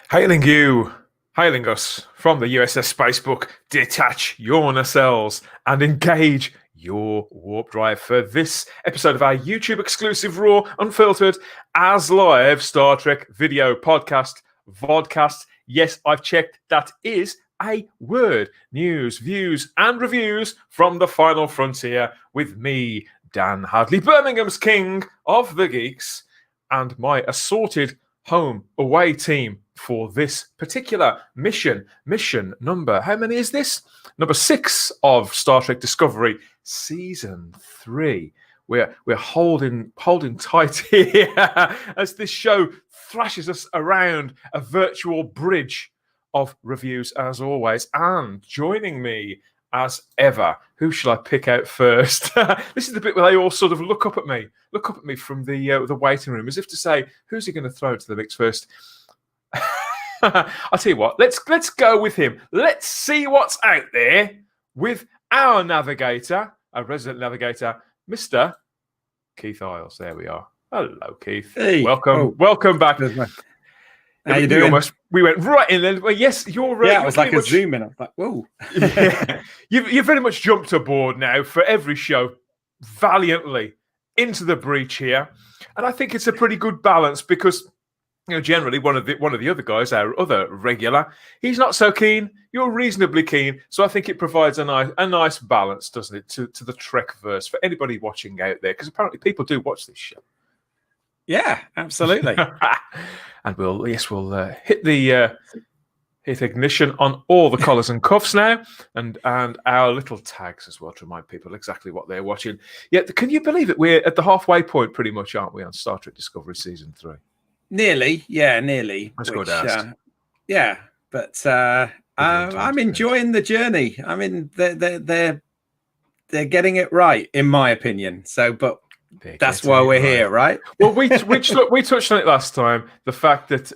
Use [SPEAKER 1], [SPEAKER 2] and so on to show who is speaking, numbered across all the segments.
[SPEAKER 1] Hailing us from the USS Spacebook, detach your nacelles and engage your warp drive for this episode of our YouTube exclusive, raw, unfiltered, as live Star Trek video podcast, vodcast. Yes, I've checked, that is a word. News, views, and reviews from the final frontier with me, Dan Hadley, Birmingham's king of the geeks, and my assorted home away team for this particular mission. Mission number, how many is this? Number 6 of Star Trek Discovery, Season 3. We're holding tight here as this show thrashes us around a virtual bridge of reviews as always. And joining me as ever, who shall I pick out first? This is the bit where they all sort of look up at me from the waiting room, as if to say, "Who's he going to throw into the mix first?" I'll tell you what. Let's go with him. Let's see what's out there with our navigator, our resident navigator, Mr. Keith Isles. There we are. Hello, Keith.
[SPEAKER 2] Hey.
[SPEAKER 1] Welcome back.
[SPEAKER 2] How you doing?
[SPEAKER 1] We went right in there. Well, yes, you're right.
[SPEAKER 2] Yeah, it was like a zoom in. I was like, whoa.
[SPEAKER 1] Yeah. You've very much jumped aboard now for every show, valiantly into the breach here, and I think it's a pretty good balance because, you know, generally one of the other guys, our other regular, he's not so keen. You're reasonably keen, so I think it provides a nice balance, doesn't it, to the Trekverse for anybody watching out there? Because apparently people do watch this show.
[SPEAKER 2] Yeah, absolutely.
[SPEAKER 1] And we'll hit ignition on all the collars and cuffs now, and our little tags as well to remind people exactly what they're watching. Yeah, can you believe it? We're at the halfway point, pretty much, aren't we, on Star Trek Discovery Season 3?
[SPEAKER 2] Nearly.
[SPEAKER 1] That's good.
[SPEAKER 2] Yeah, but I'm enjoying the journey. I mean, they're getting it right, in my opinion. So, but that's why we're here, right?
[SPEAKER 1] Well, we touched on it last time. The fact that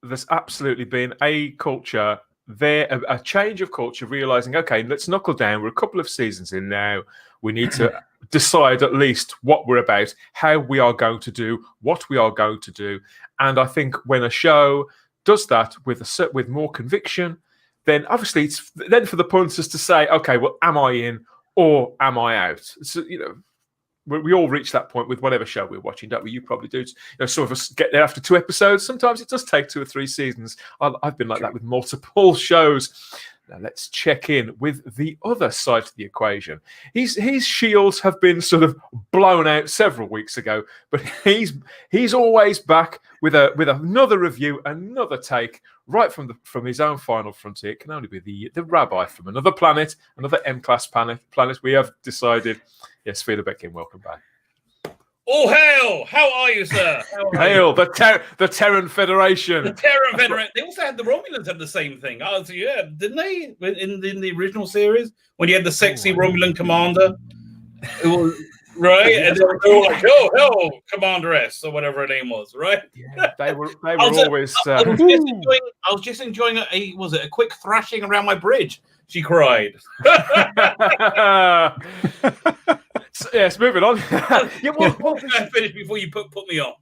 [SPEAKER 1] there's absolutely been a culture there, a change of culture, realizing, okay, let's knuckle down. We're a couple of seasons in now. We need to decide at least what we're about, how we are going to do, what we are going to do. And I think when a show does that with more conviction, then obviously it's then for the punters to say, okay, well, am I in or am I out? So, you know, we all reach that point with whatever show we're watching, don't we? You probably do. You know, some of us get there after 2 episodes. Sometimes it does take 2 or 3 seasons. I've been like that with multiple shows. Now let's check in with the other side of the equation. His shields have been sort of blown out several weeks ago, but he's always back with another review, another take, right from his own final frontier. It can only be the rabbi from another planet, another M-class planet. We have decided. Yes, Feeder Beckin, welcome back.
[SPEAKER 3] Oh, hail! How are you, sir?
[SPEAKER 1] Hail, the Terran Federation.
[SPEAKER 3] The Terran Federation. They also had the Romulans had the same thing. Oh, so yeah, didn't they? In the original series, when you had the sexy Romulan commander, it was, right? And they were all like, "Oh, hell, Commander S," or whatever her name was, right?
[SPEAKER 1] Yeah, they were always.
[SPEAKER 3] I was just enjoying a quick thrashing around my bridge. She cried.
[SPEAKER 1] Yes, moving on.
[SPEAKER 3] Yeah, well, I finished before you put me on.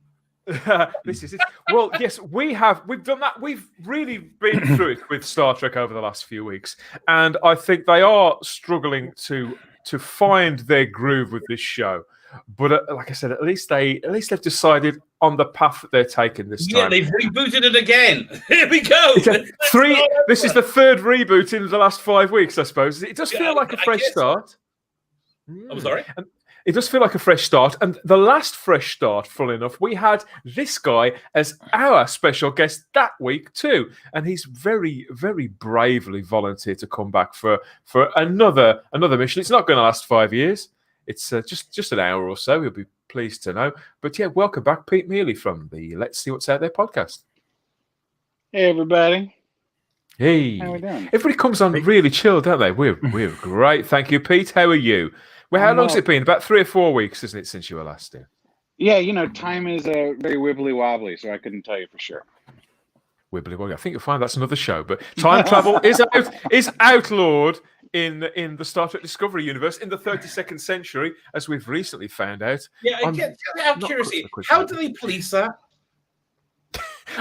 [SPEAKER 1] This is it. Well, yes, we've done that. We've really been through it with Star Trek over the last few weeks, and I think they are struggling to find their groove with this show. But like I said, at least they've decided on the path that they're taking this time.
[SPEAKER 3] Yeah, they've rebooted it again. Here we go.
[SPEAKER 1] This is the 3rd reboot in the last 5 weeks, I suppose. It does feel like a fresh start.
[SPEAKER 3] I'm sorry?
[SPEAKER 1] It does feel like a fresh start. And the last fresh start, full enough, we had this guy as our special guest that week too. And he's very, very bravely volunteered to come back for another mission. It's not going to last 5 years. It's just an hour or so. You'll be pleased to know. But yeah, welcome back, Pete Mealy from the Let's See What's Out There podcast.
[SPEAKER 4] Hey, everybody.
[SPEAKER 1] Hey.
[SPEAKER 4] How we doing?
[SPEAKER 1] Everybody comes on really chill, don't they? We're great. Thank you, Pete. How are you? Well, how long's it been? About 3 or 4 weeks, isn't it, since you were last here?
[SPEAKER 4] Yeah, you know, time is very wibbly wobbly, so I couldn't tell you for sure.
[SPEAKER 1] Wibbly wobbly. I think you'll find that's another show. But time travel is outlawed in the Star Trek Discovery universe in the 32nd century, as we've recently found out.
[SPEAKER 3] Yeah, out of curiosity, how do they police that?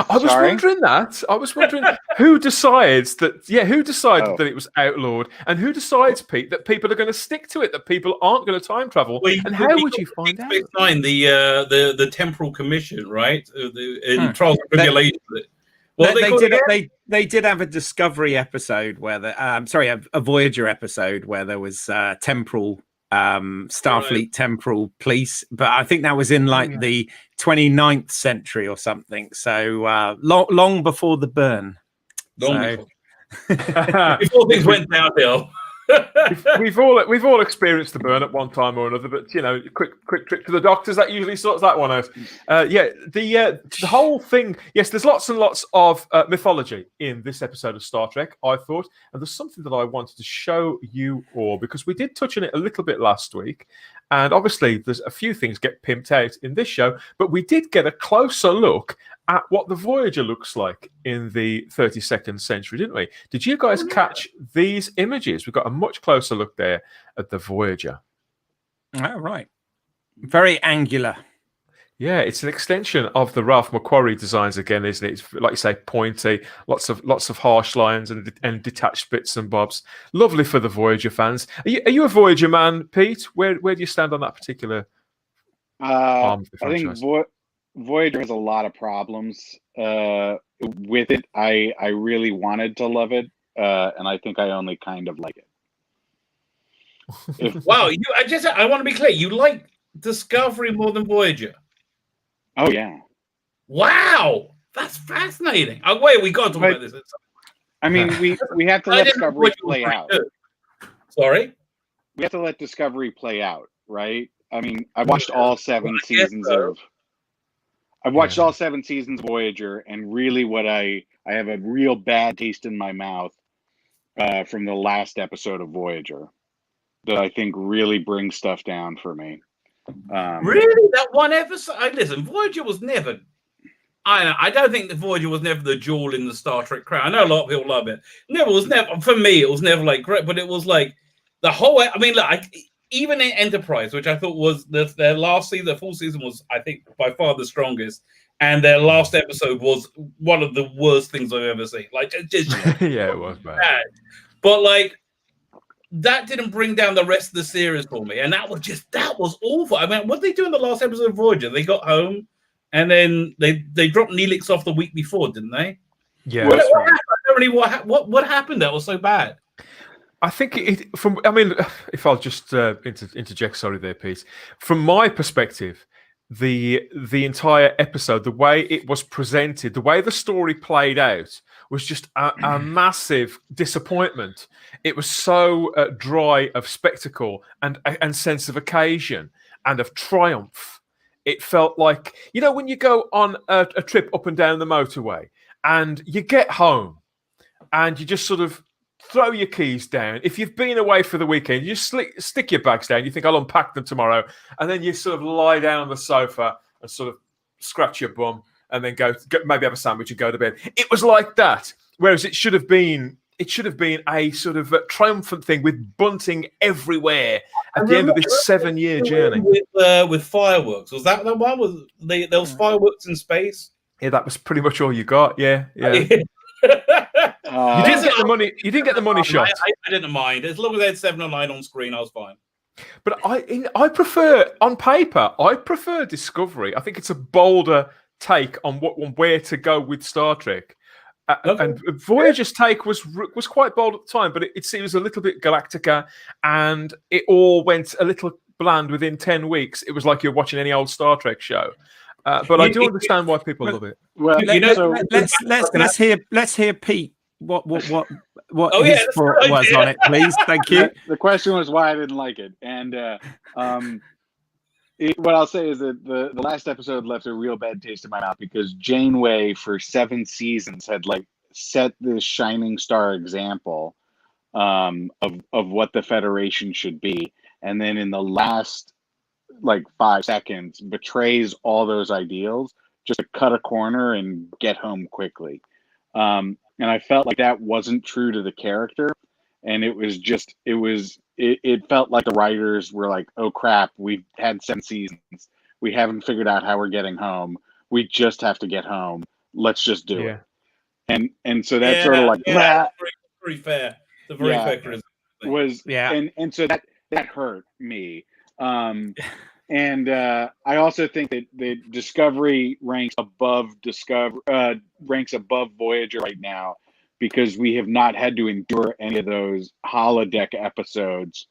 [SPEAKER 1] I was wondering that. I was wondering who decides that. Yeah, who decided that it was outlawed, and who decides, Pete, that people are going to stick to it, that people aren't going to time travel, and how would you find out?
[SPEAKER 3] The Temporal Commission, right? In Trials and Tribulations.
[SPEAKER 2] They did have a Discovery episode where a Voyager episode where there was temporal Starfleet temporal police, but I think that was in the 29th century or something, so long before the burn.
[SPEAKER 3] Before things went downhill.
[SPEAKER 1] we've all experienced the burn at one time or another, but quick trip to the doctors, that usually sorts that one out. The whole thing. Yes, there's lots and lots of mythology in this episode of Star Trek, I thought, and there's something that I wanted to show you all, because we did touch on it a little bit last week, and obviously there's a few things get pimped out in this show, but we did get a closer look at what the Voyager looks like in the 32nd century, didn't we? Did you guys catch these images? We've got a much closer look there at the Voyager.
[SPEAKER 2] Oh, right. Very angular.
[SPEAKER 1] Yeah, it's an extension of the Ralph McQuarrie designs again, isn't it? It's, like you say, pointy, lots of harsh lines and detached bits and bobs. Lovely for the Voyager fans. Are you a Voyager man, Pete? Where do you stand on that particular arm of the franchise?
[SPEAKER 4] I think Voyager has a lot of problems with it. I really wanted to love it, and I think I only kind of like it.
[SPEAKER 3] Wow, I want to be clear. You like Discovery more than Voyager?
[SPEAKER 4] Oh yeah.
[SPEAKER 3] Wow, that's fascinating. Oh wait, we got to talk about this.
[SPEAKER 4] I mean, we have to let Discovery play out.
[SPEAKER 3] Sorry,
[SPEAKER 4] we have to let Discovery play out, right? I mean, I watched all 7 seasons of. I've watched all 7 seasons of Voyager, and really, I have a real bad taste in my mouth from the last episode of Voyager that I think really brings stuff down for me.
[SPEAKER 3] Really, that one episode? Listen, Voyager was never. I don't think that Voyager was never the jewel in the Star Trek crown. I know a lot of people love it. For me. It was never like great, but it was like the whole. I mean, look, even in Enterprise, which I thought was their last season, their full season was, I think, by far the strongest, and their last episode was one of the worst things I've ever seen. Like, just
[SPEAKER 1] yeah, it was bad.
[SPEAKER 3] But like. That didn't bring down the rest of the series for me, and that was awful. I mean, what did they do in the last episode of Voyager? They got home, and then they dropped Neelix off the week before, didn't they?
[SPEAKER 1] Yeah.
[SPEAKER 3] What happened? What happened that was so bad?
[SPEAKER 1] I think if I'll just interject, sorry there, Pete. From my perspective, the entire episode, the way it was presented, the way the story played out, was just a massive disappointment. It was so dry of spectacle and sense of occasion and of triumph. It felt like, when you go on a trip up and down the motorway and you get home and you just sort of throw your keys down. If you've been away for the weekend, you just stick your bags down. You think, I'll unpack them tomorrow. And then you sort of lie down on the sofa and sort of scratch your bum and then go maybe have a sandwich and go to bed. It was like that. Whereas it should have been a sort of triumphant thing with bunting everywhere at the end of this 7-year journey.
[SPEAKER 3] With fireworks. Was that the one? There was fireworks in space?
[SPEAKER 1] Yeah, that was pretty much all you got. Yeah. You didn't get the money. You didn't get the money shot.
[SPEAKER 3] I didn't mind. As long as they had 7 or 9 on screen, I was fine.
[SPEAKER 1] But I prefer, on paper, Discovery. I think it's a bolder take on where to go with Star Trek. And Voyager's take was quite bold at the time, but it was a little bit Galactica, and it all went a little bland within 10 weeks. It was like you're watching any old Star Trek show. But I do understand why people love it.
[SPEAKER 2] Well, let's hear Pete. What his thought was on it, please. Thank you.
[SPEAKER 4] The question was why I didn't like it, and what I'll say is that the last episode left a real bad taste in my mouth because Janeway for 7 seasons had set this shining star example of what the Federation should be, and then in the last 5 seconds betrays all those ideals just to cut a corner and get home quickly. And I felt like that wasn't true to the character, and it felt like the writers were like, oh crap, we've had 7 seasons. We haven't figured out how we're getting home. We just have to get home. Let's just do
[SPEAKER 1] Yeah.
[SPEAKER 4] it. And so that's sort of like that.
[SPEAKER 3] Very fair. The very fair criticism
[SPEAKER 4] was and so that hurt me. And I also think that the Discovery ranks above Voyager right now because we have not had to endure any of those holodeck episodes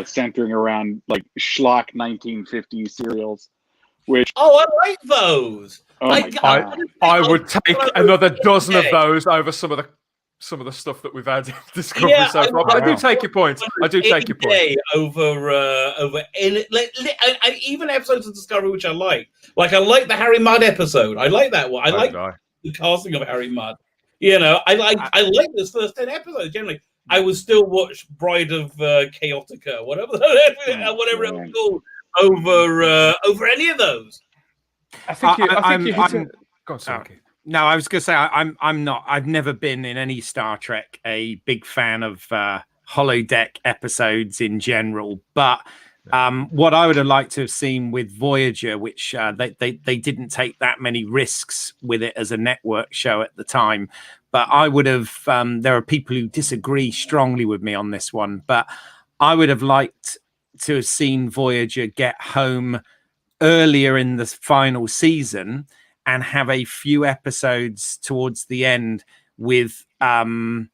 [SPEAKER 4] centering around like schlock 1950s serials. Which
[SPEAKER 3] I like those.
[SPEAKER 4] Oh my God.
[SPEAKER 1] I would take another dozen of those over some of the stuff that we've had in Discovery so far. But I do take your point.
[SPEAKER 3] Over any, even episodes of Discovery which I like. Like I like the Harry Mudd episode. I like that one. I like the casting of Harry Mudd. You know, I like those first 10 episodes generally. I would still watch Bride of Chaotica, whatever it was called, over any of those.
[SPEAKER 2] No, I was going to say I'm not. I've never been in any Star Trek a big fan of holodeck episodes in general, but what I would have liked to have seen with Voyager, which they didn't take that many risks with it as a network show at the time, but I would have. There are people who disagree strongly with me on this one, but I would have liked to have seen Voyager get home earlier in the final season and have a few episodes towards the end with them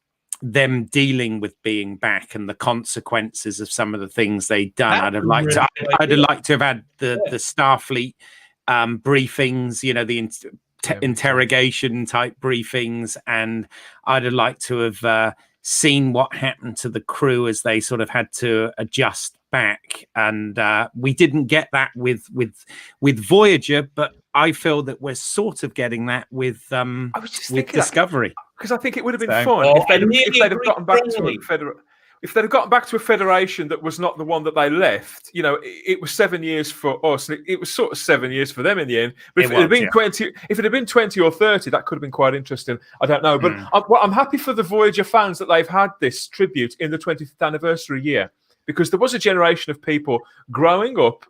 [SPEAKER 2] dealing with being back and the consequences of some of the things they'd done. I'd have liked to have had the Starfleet briefings, you know, the interrogation type briefings, and I'd have liked to have seen what happened to the crew as they sort of had to adjust back. And we didn't get that with Voyager, but I feel that we're sort of getting that with Discovery.
[SPEAKER 1] Because I think it would have been fun if they'd have gotten back to if they'd have gotten back to a federation that was not the one that they left. You know, it was 7 years for us, and it was sort of 7 years for them in the end. But if it had been 20 or 30, that could have been quite interesting. I don't know, but I'm happy for the Voyager fans that they've had this tribute in the 20th anniversary year, because there was a generation of people growing up.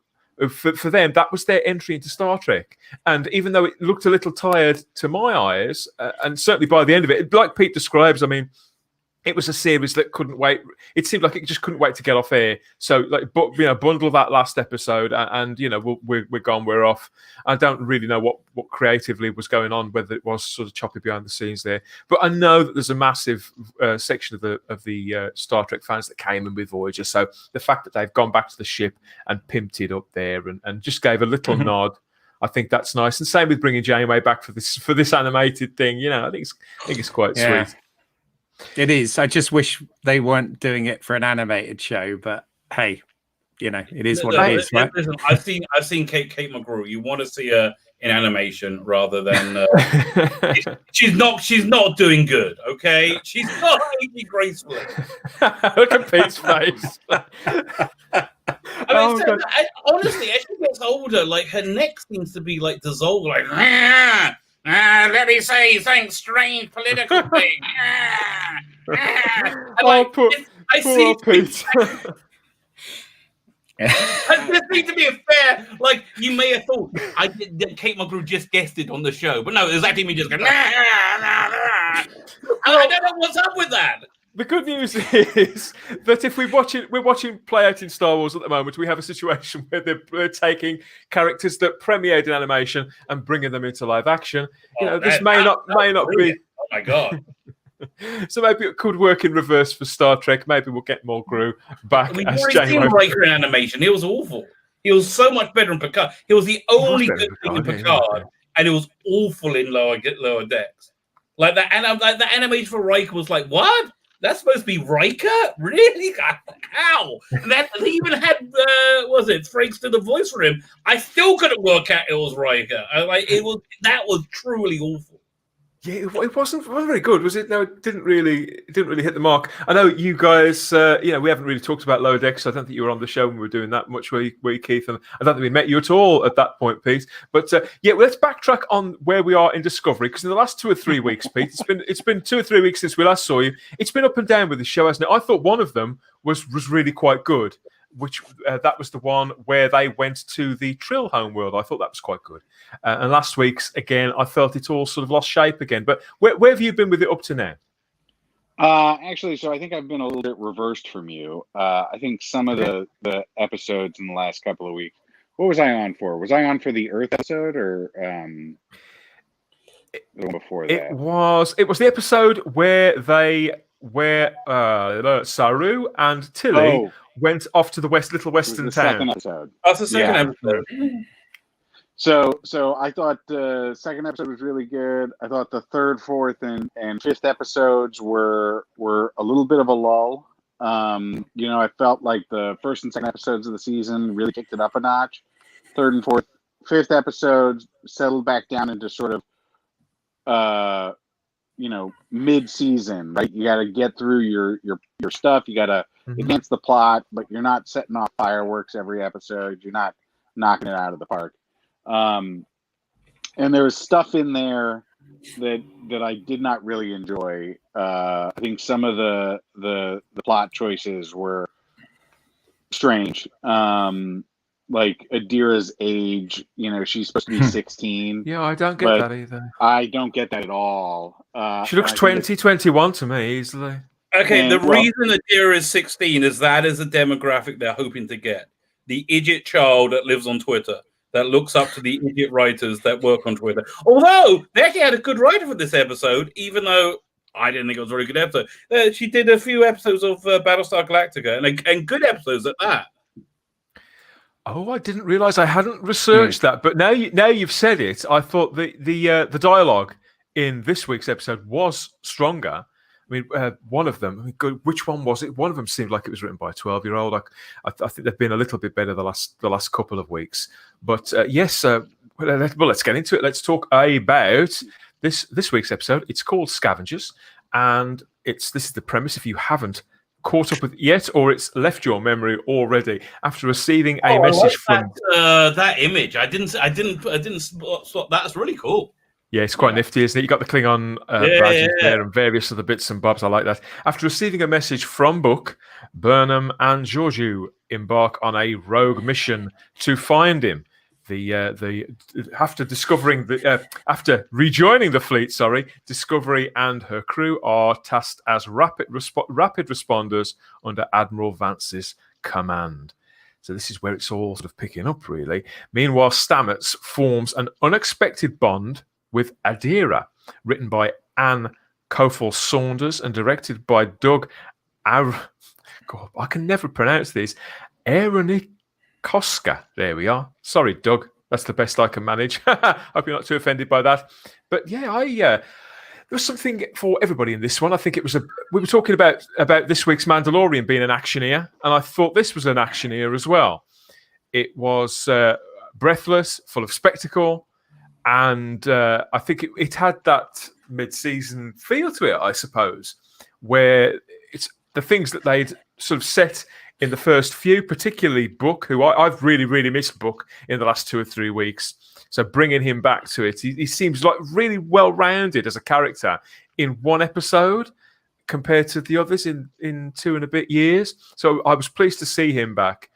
[SPEAKER 1] For them, that was their entry into Star Trek. And even though it looked a little tired to my eyes, and certainly by the end of it, like Pete describes, I mean, it was a series that couldn't wait. It seemed like it just couldn't wait to get off air. So, bundle that last episode, and we're gone, we're off. I don't really know what creatively was going on, whether it was sort of choppy behind the scenes there. But I know that there's a massive section of the Star Trek fans that came in with Voyager. So the fact that they've gone back to the ship and pimped it up there and just gave a little nod, I think that's nice. And same with bringing Janeway back for this animated thing. You know, I think it's quite sweet.
[SPEAKER 2] It is. I just wish they weren't doing it for an animated show, but hey, it is what it is, right?
[SPEAKER 3] Listen, I've seen Kate McGrew. You want to see her in animation rather than she's not doing good. Okay, she's not aging gracefully.
[SPEAKER 1] Look at Pete's face.
[SPEAKER 3] Honestly, as she gets older, like her neck seems to be like dissolved, like. Let me say some strange political thing.
[SPEAKER 1] Poor Pete.
[SPEAKER 3] This needs to be a fair. Like you may have thought, Kate McGrew just guessed it on the show, but no, it was actually me just going. I don't know what's up with that.
[SPEAKER 1] The good news is that if we're watching play out in Star Wars at the moment, we have a situation where they're taking characters that premiered in animation and bringing them into live action. This may not be.
[SPEAKER 3] Oh my God!
[SPEAKER 1] So maybe it could work in reverse for Star Trek. Maybe we'll get Mulgrew back.
[SPEAKER 3] We've already seen Riker in animation. He was awful. He was so much better in Picard. He was the only good thing in Picard, and it was awful in Lower Decks. Like that, and the animation for Riker was like, what? That's supposed to be Riker? Really? How? And they even had, Frank's did the voice for him. I still couldn't work out it was Riker. That was truly awful.
[SPEAKER 1] Yeah, it wasn't very good, was it? No, it didn't really hit the mark. I know you guys, we haven't really talked about Lower Decks. I don't think you were on the show when we were doing that much, were you, Keith? And I don't think we met you at all at that point, Pete. But let's backtrack on where we are in Discovery, because in the last 2 or 3 weeks, Pete, it's been 2 or 3 weeks since we last saw you. It's been up and down with the show, hasn't it? I thought one of them was really quite good. which that was the one where they went to the Trill homeworld. I thought that was quite good. And last week's, again, I felt it all sort of lost shape again. But where have you been with it up to now?
[SPEAKER 4] Actually, so I think I've been a little bit reversed from you. I think some of the episodes in the last couple of weeks. What was I on for? Was I on for the Earth episode or the one before that?
[SPEAKER 1] It was the episode where Saru and Tilly went off to the little western town.
[SPEAKER 4] Second episode.
[SPEAKER 3] That's the second episode.
[SPEAKER 4] So I thought the second episode was really good. I thought the third, fourth, and fifth episodes were a little bit of a lull. I felt like the first and second episodes of the season really kicked it up a notch. Third and fourth, fifth episodes settled back down into sort of mid-season, right? You got to get through your stuff. You got to advance the plot, but you're not setting off fireworks every episode. You're not knocking it out of the park. And there was stuff in there that I did not really enjoy. I think some of the plot choices were strange. Like Adira's age, she's supposed to be 16.
[SPEAKER 1] Yeah, I don't get that either.
[SPEAKER 4] I don't get that at all.
[SPEAKER 1] She looks 20, 21 to me easily.
[SPEAKER 3] Okay, the reason Adira is 16 is that is the demographic they're hoping to get. The idiot child that lives on Twitter, that looks up to the idiot writers that work on Twitter. Although, they actually had a good writer for this episode, even though I didn't think it was a very good episode. She did a few episodes of Battlestar Galactica, and good episodes at that.
[SPEAKER 1] Oh, I didn't realize I hadn't researched that. But now you've said it, I thought the dialogue in this week's episode was stronger. I mean, one of them. Which one was it? One of them seemed like it was written by a 12-year-old. I think they've been a little bit better the last couple of weeks. But yes, let's get into it. Let's talk about this week's episode. It's called Scavengers, and this is the premise. If you haven't caught up with it yet, or it's left your memory already after receiving a message from
[SPEAKER 3] that image. I didn't spot. That's really cool.
[SPEAKER 1] Yeah, it's quite nifty, isn't it? You got the Klingon badges there and various other bits and bobs. I like that. After receiving a message from Book, Burnham and Georgiou embark on a rogue mission to find him. After rejoining the fleet, Discovery and her crew are tasked as rapid responders under Admiral Vance's command. So this is where it's all sort of picking up, really. Meanwhile, Stamets forms an unexpected bond with Adira, written by Anne Kofel Saunders and directed by Doug God, I can never pronounce this. Aronikoska. There we are. Sorry, Doug. That's the best I can manage. Hope you're not too offended by that. But yeah, there was something for everybody in this one. I think it was we were talking about this week's Mandalorian being an actioneer, and I thought this was an actioneer as well. It was breathless, full of spectacle, and I think it had that mid-season feel to it, I suppose, where it's the things that they'd sort of set in the first few, particularly Book, who I've really, really missed Book in the last 2 or 3 weeks. So bringing him back to it, he seems like really well-rounded as a character in one episode compared to the others in 2 and a bit years. So I was pleased to see him back.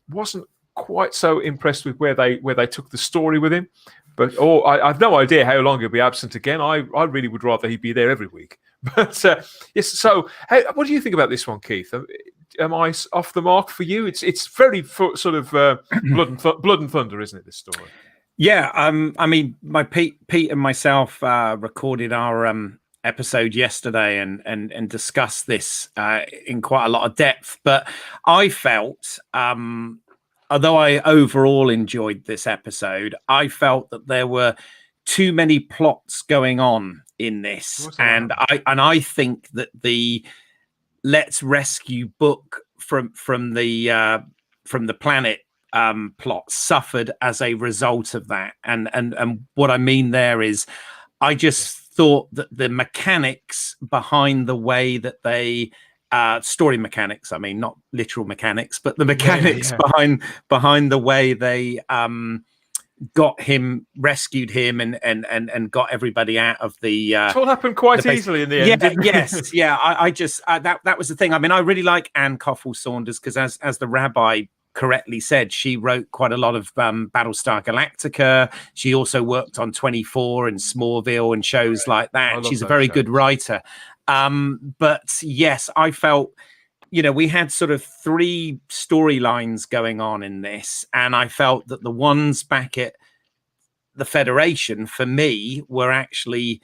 [SPEAKER 1] Wasn't quite so impressed with where they took the story with him. But I've no idea how long he'll be absent again. I really would rather he'd be there every week. But yes, so what do you think about this one, Keith? Am I off the mark for you? It's very sort of blood and thunder, isn't it? This story.
[SPEAKER 2] Yeah, I mean, Pete and myself recorded our episode yesterday and discussed this in quite a lot of depth. But I felt, although I overall enjoyed this episode, I felt that there were too many plots going on in this, and I think that the let's rescue Book from the planet plot suffered as a result of that. And what I mean there is, I just thought that the mechanics behind the way that they story mechanics, I mean, not literal mechanics, but the mechanics behind the way they rescued him and got everybody out of the it
[SPEAKER 1] all happened quite easily in the end, didn't it?
[SPEAKER 2] I just that was the thing. I mean, I really like Anne Kofel Saunders because as the rabbi correctly said, she wrote quite a lot of Battlestar Galactica. She also worked on 24 and Smallville and shows like that. She's a very good writer. But yes, I felt, we had sort of 3 storylines going on in this, and I felt that the ones back at the Federation, for me, were actually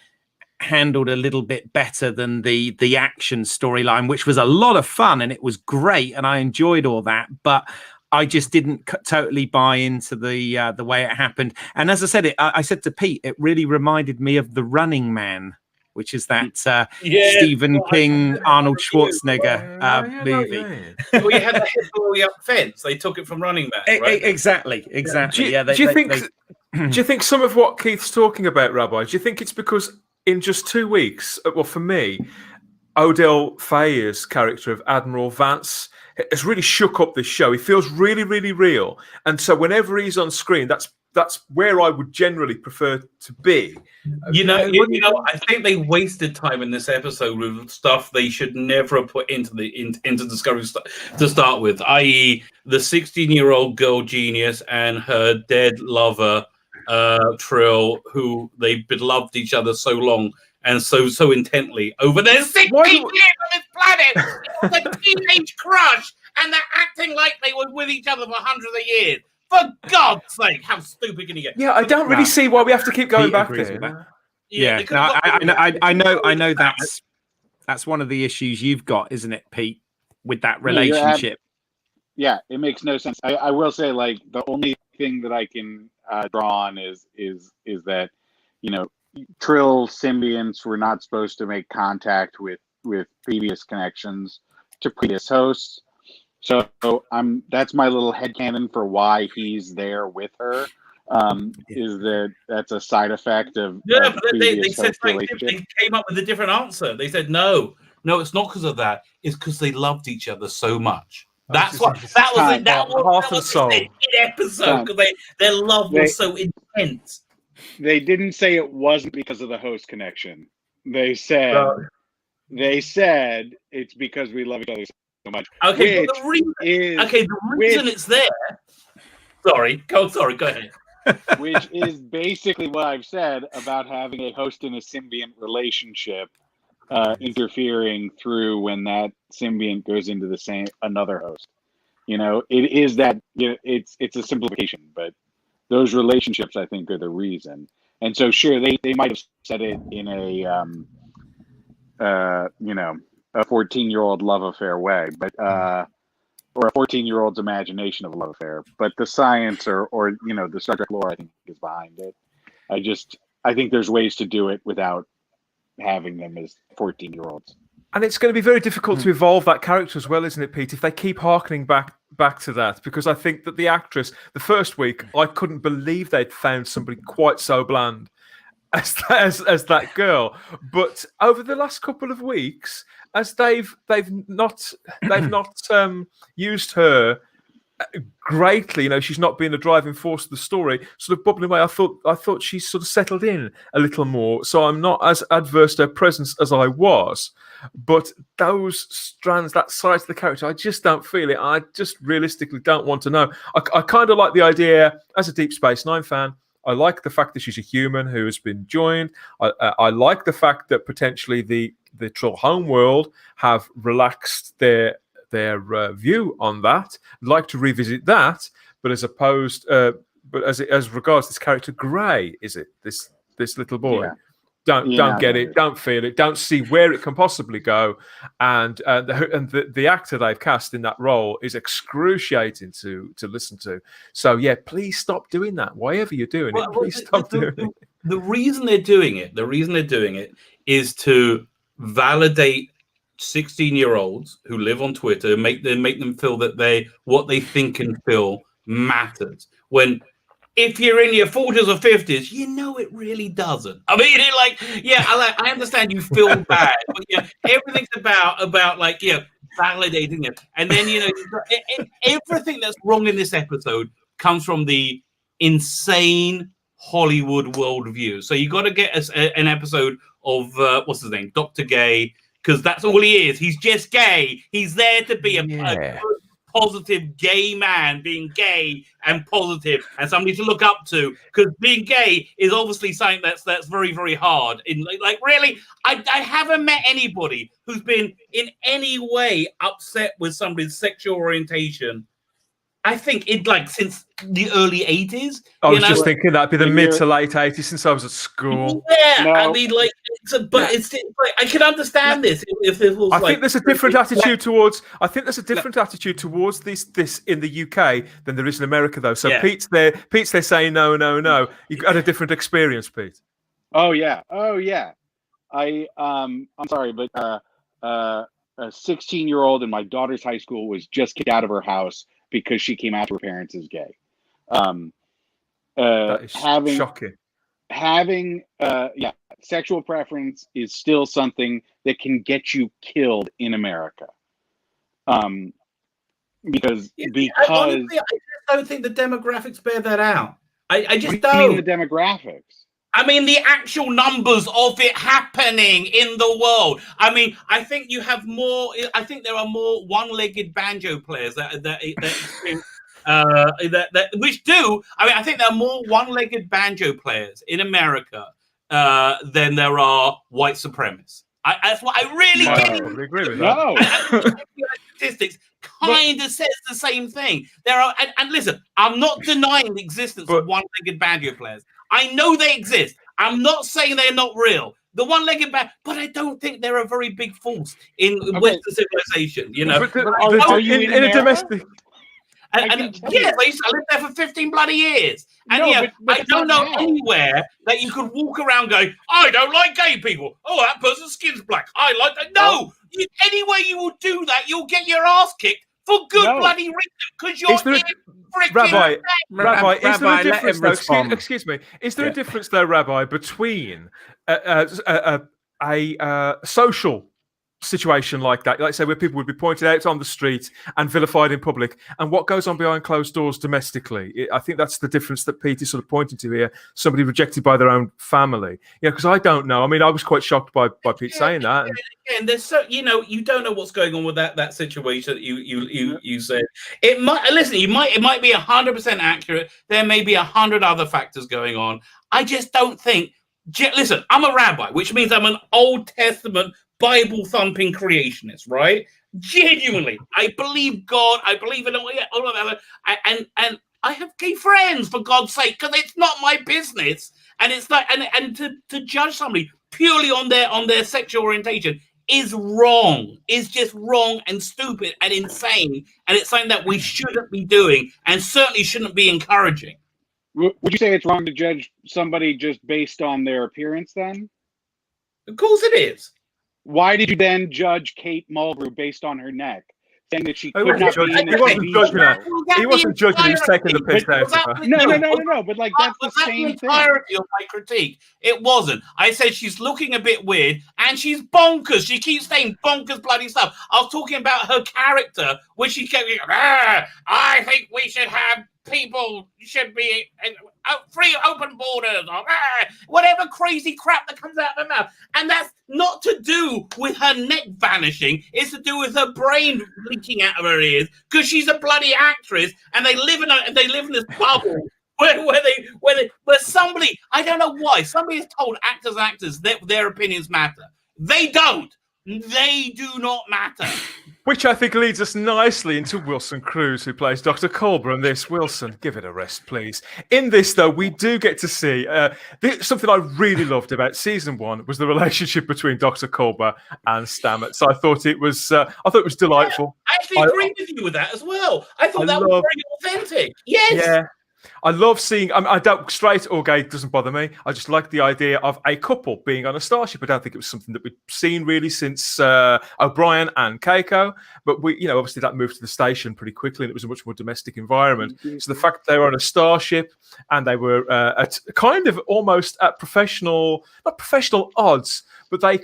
[SPEAKER 2] handled a little bit better than the action storyline, which was a lot of fun and it was great and I enjoyed all that, but I just didn't totally buy into the way it happened. And as I said, I said to Pete, it really reminded me of The Running Man, which is that Stephen King, Arnold Schwarzenegger movie.
[SPEAKER 3] Well, you had the head blowing up fence. They took it from Running Man, right?
[SPEAKER 2] Exactly.
[SPEAKER 1] Do you think some of what Keith's talking about, Rabbi, do you think it's because in just 2 weeks, well, for me, Odell Fayer's character of Admiral Vance has really shook up this show. He feels really, really real. And so whenever he's on screen, that's where I would generally prefer to be.
[SPEAKER 3] I think they wasted time in this episode with stuff they should never have put into Discovery to start with, i.e. the 16-year-old girl genius and her dead lover, Trill, who they've beloved each other so long and so intently over their 16 years on this planet. It was a teenage crush, and they're acting like they were with each other for hundreds of years. For God's sake, how stupid can you get?
[SPEAKER 1] Yeah, I don't really see why we have to keep going back there.
[SPEAKER 2] I know that's one of the issues you've got, isn't it, Pete, with that relationship?
[SPEAKER 4] Yeah, it makes no sense. I will say, like, the only thing that I can draw on is that, Trill symbionts were not supposed to make contact with previous connections to previous hosts. So that's my little headcanon for why he's there with her. Is that's a side effect of
[SPEAKER 3] but they said they came up with a different answer. They said no, it's not because of that. It's because they loved each other so much. That's what that was the episode, because their love was so intense.
[SPEAKER 4] They didn't say it wasn't because of the host connection. They said it's because we love each other so much.
[SPEAKER 3] Okay, but the reason it's there. Sorry, go ahead.
[SPEAKER 4] Which is basically what I've said about having a host and a symbiont relationship interfering through when that symbiont goes into another host. It is that it's a simplification, but those relationships, I think, are the reason. And so, sure, they might have said it in a 14-year-old love affair way, but or a 14-year-old's imagination of a love affair. But the science or the Star Trek lore, I think, is behind it. I think there's ways to do it without having them as 14-year-olds.
[SPEAKER 1] And it's going to be very difficult to evolve that character as well, isn't it, Pete, if they keep harkening back to that? Because I think that the actress, the first week, I couldn't believe they'd found somebody quite so bland as that girl. But over the last couple of weeks, as they've not used her greatly, she's not been the driving force of the story, sort of bubbling away. I thought she's sort of settled in a little more, so I'm not as adverse to her presence as I was. But those strands, that side of the character, I just don't feel it. I just realistically don't want to know. I kind of like the idea as a Deep Space Nine fan. I like the fact that she's a human who has been joined. I like the fact that potentially the Trill homeworld have relaxed their view on that. I'd like to revisit that, but as regards this character Gray, is it this little boy? Yeah. Don't get it, don't feel it, don't see where it can possibly go, and the actor they've cast in that role is excruciating to listen to. So yeah, please stop doing that. Whatever you're doing, please stop doing it.
[SPEAKER 3] The reason they're doing it is to validate 16-year-olds who live on Twitter, make them feel that what they think and feel matters. When if you're in your 40s or 50s, it really doesn't. I mean, I understand you feel bad, but everything's about validating it. And then everything that's wrong in this episode comes from the insane Hollywood worldview. So you got to get us an episode of what's his name, Dr. Gay, because that's all he is. He's just gay. He's there to be a good, positive gay man being gay and positive and somebody to look up to, because being gay is obviously something that's very, very hard. In like really, I haven't met anybody who's been in any way upset with somebody's sexual orientation. I think since the early 80s.
[SPEAKER 1] I was just thinking that'd be the mid to late 80s since I was at school.
[SPEAKER 3] Yeah, no. I mean, it's like I can understand this if it was. I
[SPEAKER 1] think there's a different attitude towards. I think there's a different attitude towards this in the UK than there is in America, though. So Pete's there saying no. You had a different experience, Pete.
[SPEAKER 4] Oh yeah. I'm sorry, but a 16-year-old in my daughter's high school was just kicked out of her house because she came out to her parents as gay.
[SPEAKER 1] That is shocking.
[SPEAKER 4] Having sexual preference is still something that can get you killed in America. Because
[SPEAKER 3] honestly, I just don't think the demographics bear that out. I just don't.
[SPEAKER 4] You mean the demographics?
[SPEAKER 3] I mean, the actual numbers of it happening in the world. I mean, I think you have more. I think there are more one-legged banjo players which do. I mean, I think there are more one-legged banjo players in America than there are white supremacists. That's what I really
[SPEAKER 1] agree with that.
[SPEAKER 3] No. Statistics kind of says the same thing. There are, and listen, I'm not denying the existence of one-legged banjo players. I know they exist. I'm not saying they're not real. The one-legged band, but I don't think they're a very big force in Western civilization. You know,
[SPEAKER 4] are you in a domestic?
[SPEAKER 3] And yes, I lived there for 15 bloody years. And I don't know anywhere that you could walk around going, I don't like gay people. Oh, that person's skin's black. I like that. No, anywhere you will do that, you'll get your ass kicked for good bloody reason, because you're
[SPEAKER 1] Rabbi, is there a difference, though, excuse me, is there a difference, though, Rabbi, between a social situation like that, like say where people would be pointed out on the street and vilified in public, and what goes on behind closed doors domestically? I think that's the difference that Pete is sort of pointing to here. Somebody rejected by their own family. Yeah, because I don't know. I mean, I was quite shocked by Pete saying that.
[SPEAKER 3] And there's you don't know what's going on with that situation that you said. It might it might be 100% accurate. There may be 100 other factors going on. I just don't think. Listen, I'm a rabbi, which means I'm an Old Testament Bible thumping creationist, right? Genuinely, I believe God. I believe in all of that. And I have gay friends, for God's sake, because it's not my business. And it's like, and to judge somebody purely on their sexual orientation is wrong. Is just wrong and stupid and insane. And it's something that we shouldn't be doing, and certainly shouldn't be encouraging.
[SPEAKER 4] Would you say it's wrong to judge somebody just based on their appearance then?
[SPEAKER 3] Of course it is.
[SPEAKER 4] Why did you then judge Kate Mulgrew based on her neck, saying that she could not be in
[SPEAKER 1] He wasn't judging her. He wasn't judging her. He was taking the piss out of her.
[SPEAKER 4] No. But like that's the same thing.
[SPEAKER 3] Entirety of my critique. It wasn't. I said she's looking a bit weird and she's bonkers. She keeps saying bonkers bloody stuff. I was talking about her character, where she kept going, I think we should have people should be free open borders or whatever crazy crap that comes out of her mouth. And that's not to do with her neck vanishing. It's to do with her brain leaking out of her ears, because she's a bloody actress and they live in this bubble where somebody, I don't know why, somebody has told actors that their opinions matter. They don't. They do not matter.
[SPEAKER 1] Which I think leads us nicely into Wilson Cruz, who plays Dr. Culber in this. Wilson, give it a rest, please. In this, though, we do get to see something I really loved about season 1 was the relationship between Dr. Culber and Stamets. So I thought it was delightful.
[SPEAKER 3] Yeah, I actually agree with you with that as well. I thought that was very authentic. Yes. Yeah.
[SPEAKER 1] I love seeing. I don't, straight or gay doesn't bother me. I just like the idea of a couple being on a starship. I don't think it was something that we've seen really since O'Brien and Keiko. But we, obviously that moved to the station pretty quickly, and it was a much more domestic environment. So the fact that they were on a starship and they were at kind of almost at not professional odds, but they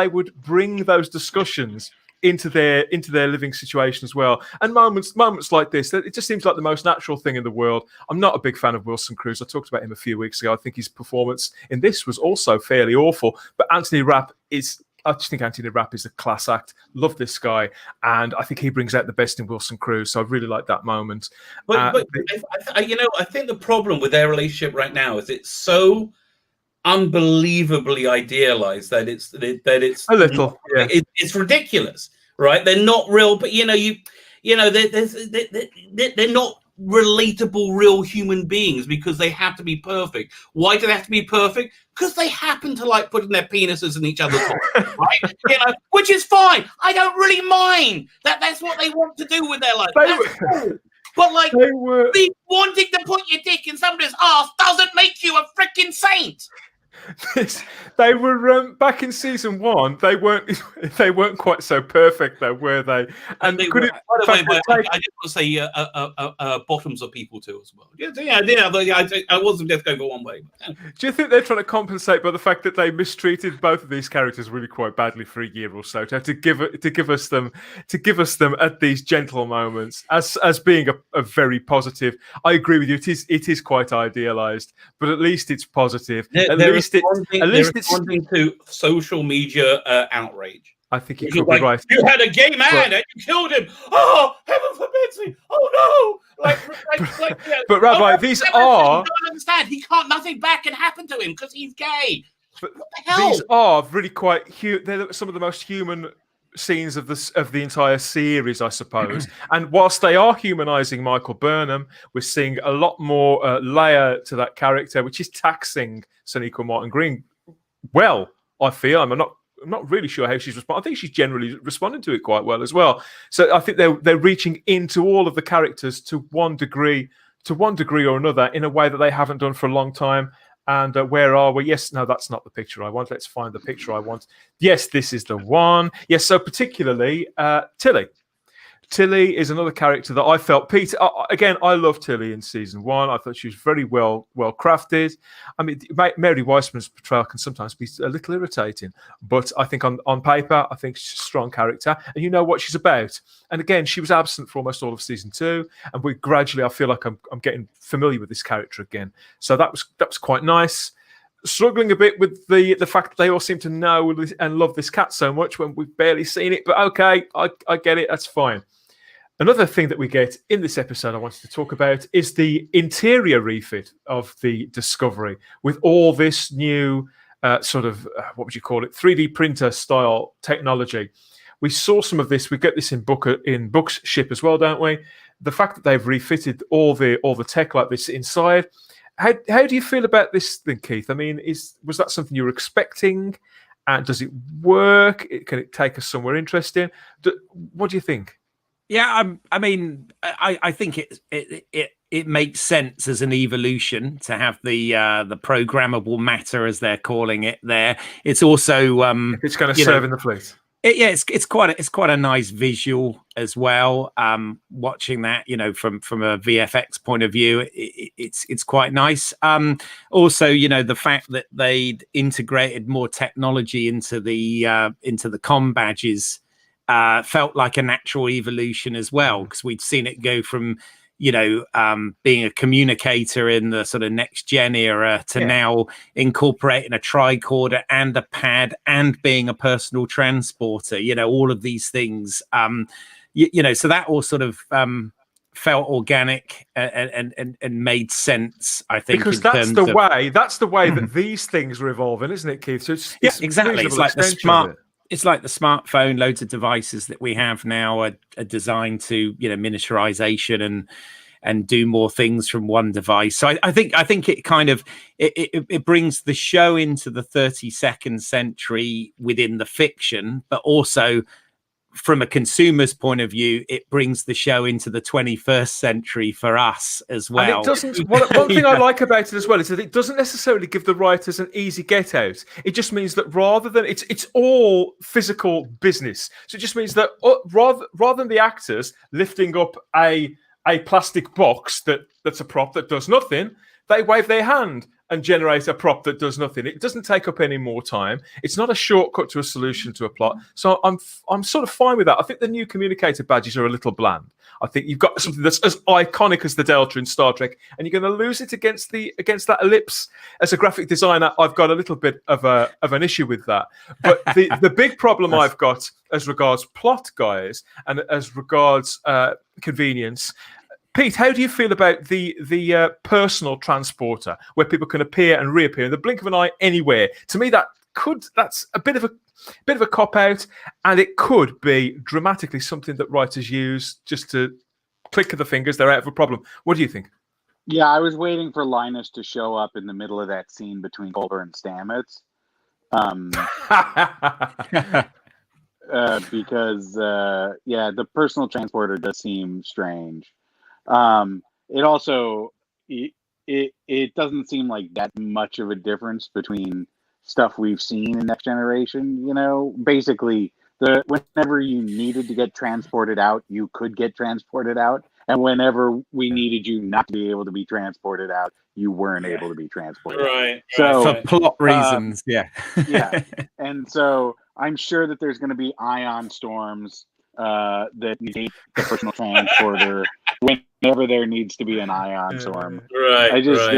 [SPEAKER 1] would bring those discussions into their living situation as well. And moments like this, it just seems like the most natural thing in the world. I'm not a big fan of Wilson Cruz. I talked about him a few weeks ago. I think his performance in this was also fairly awful. But Anthony Rapp is just think Anthony Rapp is a class act. Love this guy, and I think he brings out the best in Wilson Cruz. So I really like that moment.
[SPEAKER 3] But I think the problem with their relationship right now is it's so unbelievably idealized that it's
[SPEAKER 1] a little. Yeah.
[SPEAKER 3] It's ridiculous, right? They're not real, but they're not relatable real human beings because they have to be perfect. Why do they have to be perfect? Because they happen to like putting their penises in each other's bodies, right? Which is fine. I don't really mind that's what they want to do with their life. Cool. But like wanting to put your dick in somebody's ass doesn't make you a freaking saint.
[SPEAKER 1] They were back in season 1. They weren't quite so perfect, though, were they? And
[SPEAKER 3] I just want to say bottoms are people too as well. I wasn't just going for one way.
[SPEAKER 1] Do you think they're trying to compensate by the fact that they mistreated both of these characters really quite badly for a year or so to give us them at these gentle moments as being a very positive? I agree with you. It is quite idealized, but at least it's positive. At least it's responding
[SPEAKER 3] to social media outrage.
[SPEAKER 1] I think you could be right.
[SPEAKER 3] You had a gay man and you killed him. Oh, heaven forbids me. Oh no!
[SPEAKER 1] But Rabbi, these are.
[SPEAKER 3] You don't understand. Nothing bad can happen to him because he's gay.
[SPEAKER 1] But
[SPEAKER 3] what the hell?
[SPEAKER 1] These are really quite. They're some of the most human scenes of the entire series, I suppose. And whilst they are humanizing Michael Burnham, we're seeing a lot more layer to that character, which is taxing Sonequa Martin Green. Well, I feel I'm not really sure how she's responding. I think she's generally responding to it quite well as well. So I think they're reaching into all of the characters to one degree or another in a way that they haven't done for a long time. And where are we? Yes, no, that's not the picture I want. Let's find the picture I want. Yes, this is the one. Yes, so particularly Tilly. Tilly is another character that I felt, Peter, again, I love Tilly in season 1. I thought she was very well crafted. I mean, Mary Weissman's portrayal can sometimes be a little irritating, but I think on paper, I think she's a strong character, and you know what she's about. And again, she was absent for almost all of season 2, and I feel like I'm getting familiar with this character again. So that was quite nice. Struggling a bit with the fact that they all seem to know and love this cat so much when we've barely seen it, but okay, I get it, that's fine. Another thing that we get in this episode I wanted to talk about is the interior refit of the Discovery with all this new what would you call it, 3D printer style technology. We saw some of this. We get this in Book's ship as well, don't we? The fact that they've refitted all the tech like this inside. How do you feel about this thing, Keith? I mean, was that something you were expecting? And does it work? Can it take us somewhere interesting? What do you think?
[SPEAKER 2] Yeah, I mean, I think it makes sense as an evolution to have the programmable matter, as they're calling it. There, it's also
[SPEAKER 1] it's going to serve in the fleet.
[SPEAKER 2] It's quite a nice visual as well. Watching that, from a VFX point of view, it's quite nice. Also, the fact that they'd integrated more technology into the comm badges. Felt like a natural evolution as well, because we'd seen it go from being a communicator in the sort of next gen era to now incorporating a tricorder and a pad and being a personal transporter, all of these things, so that all sort of felt organic and made sense, I think,
[SPEAKER 1] because that's the way that these things are evolving, isn't it, Keith? So it's
[SPEAKER 2] exactly. It's like the smart. It's like the smartphone. Loads of devices that we have now are designed to, miniaturization and do more things from one device. So I think it kind of it brings the show into the 32nd century within the fiction, but also from a consumer's point of view, it brings the show into the 21st century for us as well.
[SPEAKER 1] And it doesn't. One thing I like about it as well is that it doesn't necessarily give the writers an easy get out. It just means that rather than it's all physical business. So it just means that rather than the actors lifting up a plastic box that's a prop that does nothing, they wave their hand and generate a prop that does nothing. It doesn't take up any more time. It's not a shortcut to a solution to a plot. So I'm sort of fine with that. I think the new communicator badges are a little bland. I think you've got something that's as iconic as the Delta in Star Trek, and you're going to lose it against that ellipse. As a graphic designer, I've got a little bit of an issue with that. But the big problem I've got as regards plot, guys, and as regards convenience. Pete, how do you feel about the personal transporter, where people can appear and reappear in the blink of an eye anywhere? To me, that's a bit of a cop out, and it could be dramatically something that writers use just to click of the fingers. They're out of a problem. What do you think?
[SPEAKER 4] Yeah, I was waiting for Linus to show up in the middle of that scene between Culber and Stamets, because the personal transporter does seem strange. It also it doesn't seem like that much of a difference between stuff we've seen in Next Generation. Basically, whenever you needed to get transported out, you could get transported out, and whenever we needed you not to be able to be transported out, you weren't able to be transported.
[SPEAKER 3] Right.
[SPEAKER 2] So for plot reasons, yeah.
[SPEAKER 4] And so I'm sure that there's going to be ion storms that need the personal transporter whenever there needs to be an ion storm.
[SPEAKER 3] Right.
[SPEAKER 4] I just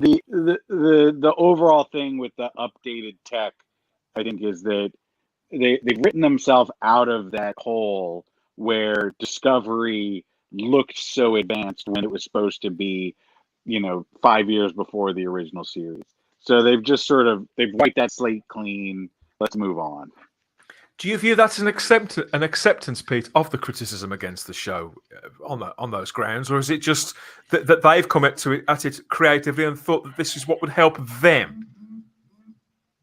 [SPEAKER 4] the overall thing with the updated tech, I think, is that they've written themselves out of that hole where Discovery looked so advanced when it was supposed to be, 5 years before the original series. So they've just they've wiped that slate clean. Let's move on.
[SPEAKER 1] Do you view that as an acceptance, Pete, of the criticism against the show on those grounds, or is it just that they've come at it creatively and thought that this is what would help them?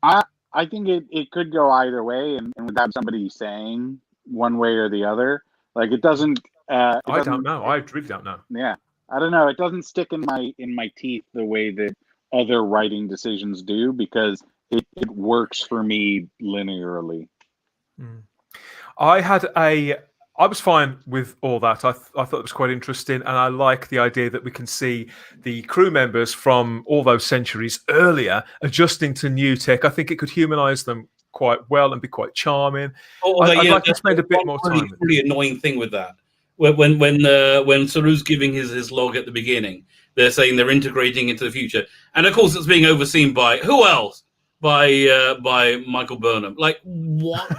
[SPEAKER 4] I think it could go either way, and without somebody saying one way or the other, like it doesn't. I
[SPEAKER 1] don't know. I really don't know.
[SPEAKER 4] Yeah, I don't know. It doesn't stick in my teeth the way that other writing decisions do, because it works for me linearly.
[SPEAKER 1] I was fine with all that. I thought it was quite interesting, and I like the idea that we can see the crew members from all those centuries earlier adjusting to new tech. I think it could humanize them quite well and be quite charming. I'd like to spend a bit more time.
[SPEAKER 3] Really annoying thing with that, when Saru's giving his log at the beginning, they're saying they're integrating into the future, and of course it's being overseen by who else? By Michael Burnham. Like, what?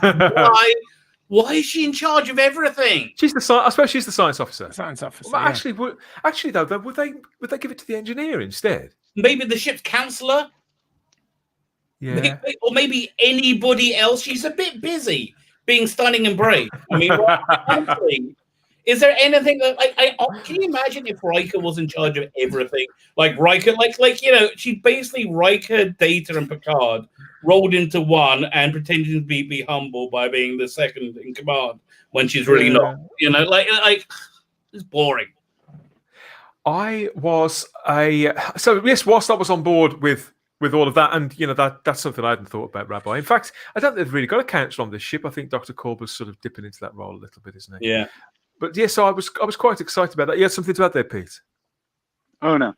[SPEAKER 3] Why is she in charge of everything?
[SPEAKER 1] I suppose she's the science officer.
[SPEAKER 2] Science officer.
[SPEAKER 1] Well, actually, though, would they give it to the engineer instead?
[SPEAKER 3] Maybe the ship's counselor.
[SPEAKER 1] Yeah.
[SPEAKER 3] Maybe anybody else. She's a bit busy being stunning and brave. I mean, honestly, is there anything that can you imagine if Riker was in charge of everything? Like Riker, she basically Riker, Data, and Picard rolled into one and pretending to be humble by being the second in command when she's really not. It's boring.
[SPEAKER 1] Whilst I was on board with all of that, and that's something I hadn't thought about, Rabbi. In fact, I don't think they've really got a counselor on this ship. I think Dr. Culber's sort of dipping into that role a little bit, isn't he?
[SPEAKER 3] Yeah.
[SPEAKER 1] But yeah, so I was quite excited about that. You had something to add there, Pete?
[SPEAKER 4] Oh no,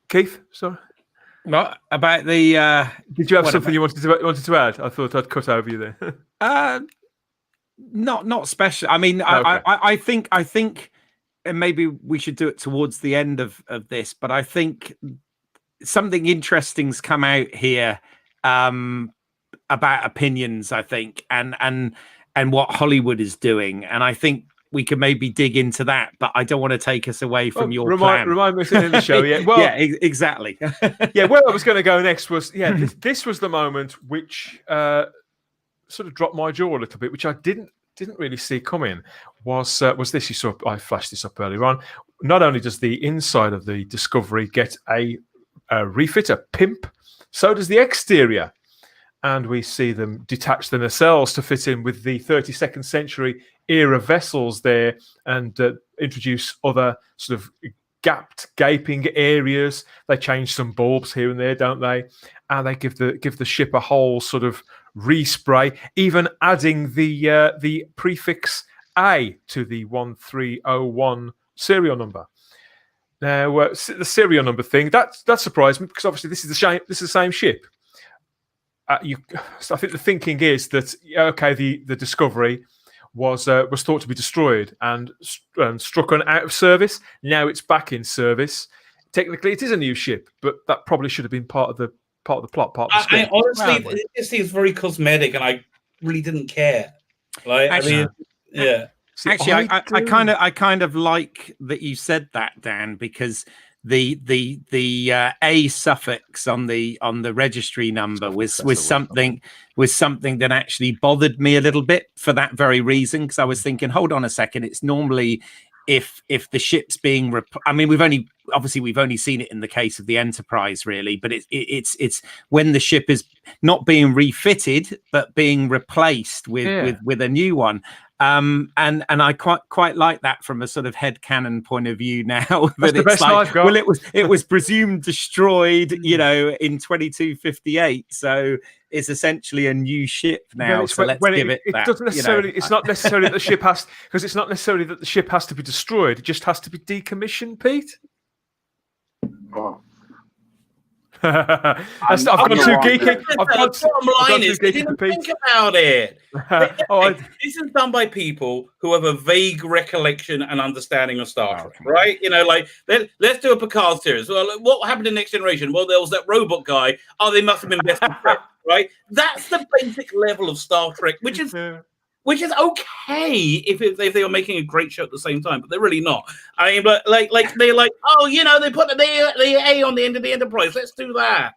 [SPEAKER 1] Keith. Sorry.
[SPEAKER 2] What about the?
[SPEAKER 1] Did you have something you wanted to add? I thought I'd cut over you there.
[SPEAKER 2] Not special. I mean, okay. I think, and maybe we should do it towards the end of this. But I think something interesting's come out here about opinions. I think, and what Hollywood is doing, and I think we can maybe dig into that, but I don't want to take us away from your plan.
[SPEAKER 1] Remind me in the show, yeah. Well,
[SPEAKER 2] yeah, exactly.
[SPEAKER 1] Yeah, where I was going to go next was, this was the moment which sort of dropped my jaw a little bit, which I didn't really see coming. Was this? You saw, I flashed this up earlier on. Not only does the inside of the Discovery get a refit, a pimp, so does the exterior. And we see them detach the nacelles to fit in with the 32nd century era vessels there, and introduce other sort of gaping areas. They change some bulbs here and there, don't they? And they give the ship a whole sort of respray, even adding the prefix A to the 1301 serial number. Now, the serial number thing that surprised me because obviously this is the same ship. So I think the thinking is that the Discovery was thought to be destroyed and struck on out of service. Now it's back in service. Technically, it is a new ship, but that probably should have been part of the plot.
[SPEAKER 3] Honestly, it just seems very cosmetic, and I really didn't care. Like,
[SPEAKER 2] actually,
[SPEAKER 3] yeah.
[SPEAKER 2] See, actually, I kind of like that you said that, Dan, because the A suffix on the registry number was something that actually bothered me a little bit for that very reason, because I was thinking, hold on a second, it's normally if the ship's being we've only seen it in the case of the Enterprise, really, but it's when the ship is not being refitted but being replaced with a new one. And I quite like that from a sort of headcanon point of view now. That it's like, well, it was presumed destroyed, in 2258, so it's essentially a new ship now. So let's give it that.
[SPEAKER 1] Doesn't necessarily. It's not necessarily that the ship has, because it's not necessarily that the ship has to be destroyed. It just has to be decommissioned, Pete.
[SPEAKER 4] Oh.
[SPEAKER 1] I've gone too geeky.
[SPEAKER 3] They didn't think about it. This is done by people who have a vague recollection and understanding of Star Trek, right? Let's do a Picard series. Well, what happened in Next Generation? Well, there was that robot guy. Oh, they must have been best friends, right? That's the basic level of Star Trek, which is okay if they were making a great show at the same time, but they're really not. I mean, but like they're like, oh, they put the A on the end of the Enterprise. Let's do that.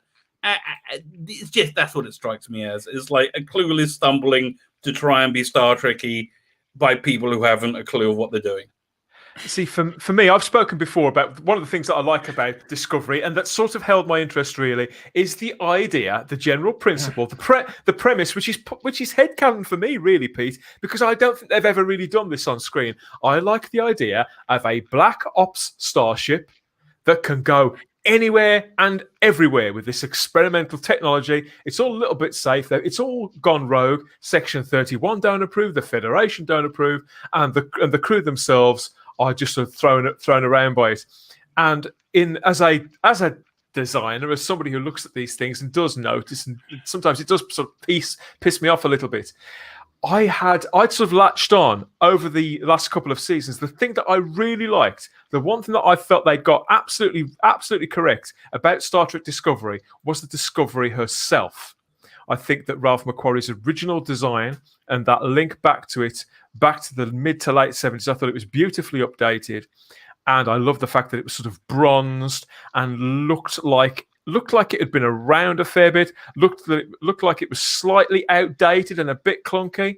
[SPEAKER 3] It's just that's what it strikes me as. It's like a clueless stumbling to try and be Star Trek-y by people who haven't a clue of what they're doing.
[SPEAKER 1] See, for me, I've spoken before about one of the things that I like about Discovery, and that sort of held my interest really, is the idea, the general principle, the premise, which is headcanon for me, really, Pete, because I don't think they've ever really done this on screen. I like the idea of a Black Ops starship that can go anywhere and everywhere with this experimental technology. It's all a little bit safe, though. It's all gone rogue. Section 31 don't approve, the Federation don't approve, and the crew themselves are just sort of thrown around by it. And as a designer, as somebody who looks at these things and does notice, and sometimes it does sort of piss me off a little bit, I'd sort of latched on over the last couple of seasons. The thing that I really liked, the one thing that I felt they got absolutely correct about Star Trek Discovery was the Discovery herself. I think that Ralph McQuarrie's original design and that link back to the mid to late 70s, I thought it was beautifully updated. And I love the fact that it was sort of bronzed and looked like it had been around a fair bit, looked like it was slightly outdated and a bit clunky.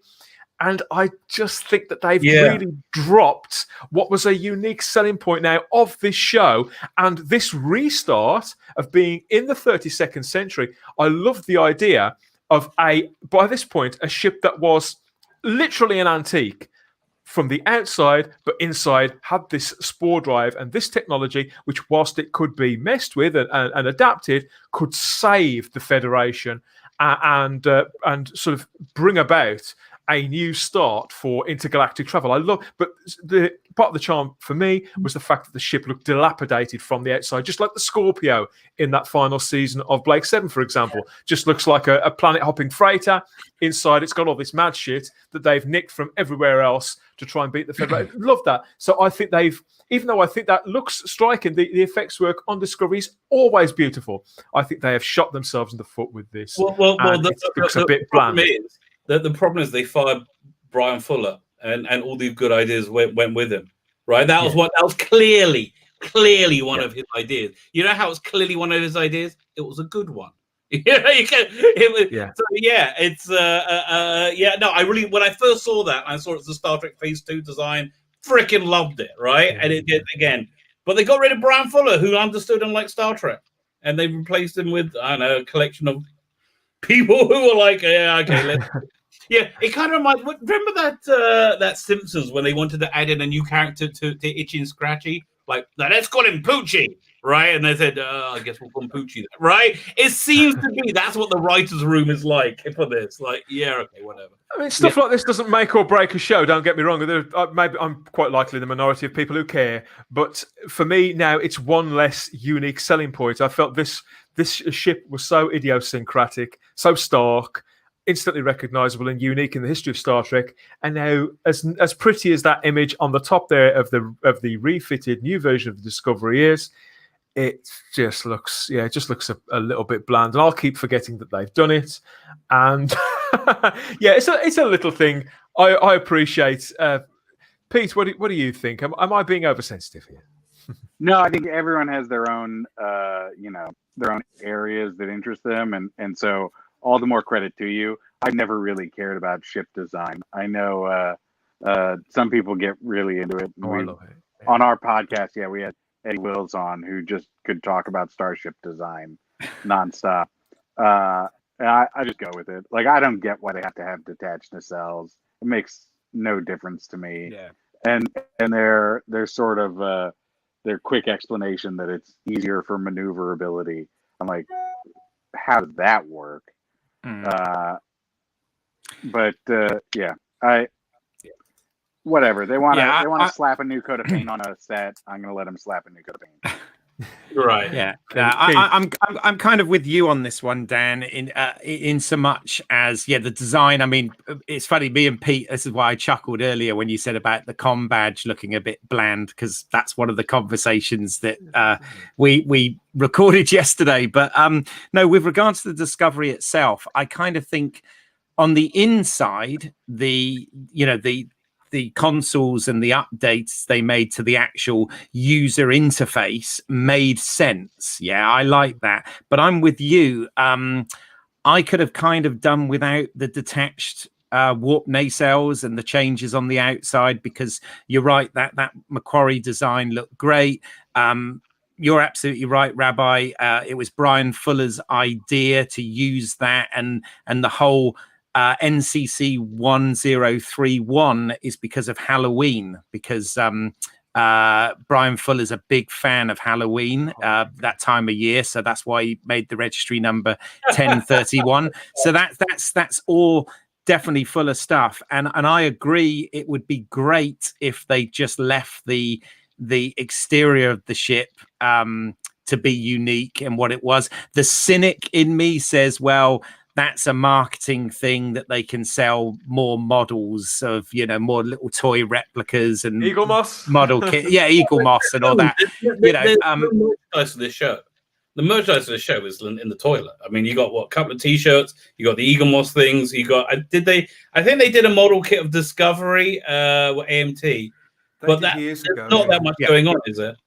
[SPEAKER 1] And I just think that they've really dropped what was a unique selling point now of this show. And this restart of being in the 32nd century, I love the idea of by this point, a ship that was literally an antique from the outside, but inside had this spore drive and this technology, which whilst it could be messed with and adapted, could save the Federation and sort of bring about a new start for intergalactic travel. But the part of the charm for me was the fact that the ship looked dilapidated from the outside, just like the Scorpio in that final season of Blake 7, for example. Just looks like a planet-hopping freighter. Inside, it's got all this mad shit that they've nicked from everywhere else to try and beat the Federation. Love that. So I think even though I think that looks striking, the effects work on Discovery is always beautiful. I think they have shot themselves in the foot with this. It looks a bit bland.
[SPEAKER 3] The problem is they fired Brian Fuller, and all these good ideas went with him, right? That was clearly one of his ideas. You know how it was clearly one of his ideas? It was a good one. When I first saw that, I saw it as the Star Trek Phase 2 design, freaking loved it, right? And it did again. But they got rid of Brian Fuller, who understood and liked Star Trek, and they replaced him with, I don't know, a collection of people who were like, let's... Yeah, it kind of reminds. Remember that Simpsons when they wanted to add in a new character to Itchy and Scratchy? Like, let's call him Poochie. right? And they said, I guess we'll call him Poochie, right? It seems to be that's what the writers' room is like for this. Like, yeah, okay, whatever.
[SPEAKER 1] I mean, stuff like this doesn't make or break a show. Don't get me wrong. Maybe I'm quite likely the minority of people who care, but for me now, it's one less unique selling point. I felt this ship was so idiosyncratic, so stark, instantly recognizable and unique in the history of Star Trek. And now, as pretty as that image on the top there of the refitted new version of the Discovery is, it just looks a little bit bland. And I'll keep forgetting that they've done it. And yeah, it's a little thing. I appreciate. Pete, what do you think? Am I being oversensitive here?
[SPEAKER 4] No, I think everyone has their own, their own areas that interest them, and so all the more credit to you. I've never really cared about ship design. I know some people get really into it.
[SPEAKER 1] I love it. Yeah.
[SPEAKER 4] On our podcast, we had Eddie Wills on, who just could talk about starship design nonstop. And I just go with it. Like, I don't get why they have to have detached nacelles. It makes no difference to me.
[SPEAKER 2] Yeah.
[SPEAKER 4] And their sort of their quick explanation that it's easier for maneuverability. I'm like, how does that work? Whatever. They want to slap a new coat of paint on a set. I'm going to let them slap a new coat of paint.
[SPEAKER 3] Right.
[SPEAKER 2] Yeah. I'm kind of with you on this one, Dan, in so much as the design. I mean, it's funny, me and Pete, this is why I chuckled earlier when you said about the comm badge looking a bit bland, because that's one of the conversations that we recorded yesterday. But no, with regards to the Discovery itself, I kind of think on the inside, the consoles and the updates they made to the actual user interface made sense. Yeah, I like that. But I'm with you. I could have kind of done without the detached warp nacelles and the changes on the outside, because you're right, that Macquarie design looked great. You're absolutely right, Rabbi. It was Brian Fuller's idea to use that, and the whole NCC 1031 is because of Halloween, because Brian Fuller's a big fan of Halloween that time of year, so that's why he made the registry number 1031. So that's all definitely Fuller stuff, and I agree. It would be great if they just left the exterior of the ship to be unique and what it was. The cynic in me says, well, that's a marketing thing that they can sell more models of, more little toy replicas and
[SPEAKER 1] Eagle Moss
[SPEAKER 2] model kit. Yeah, Eagle Moss and all that.
[SPEAKER 3] The merchandise of this show. The merchandise of the show is in the toilet. I mean, you got a couple of T-shirts. You got the Eagle Moss things. You got. I think they did a model kit of Discovery, AMT, but there's not that much going on, is there?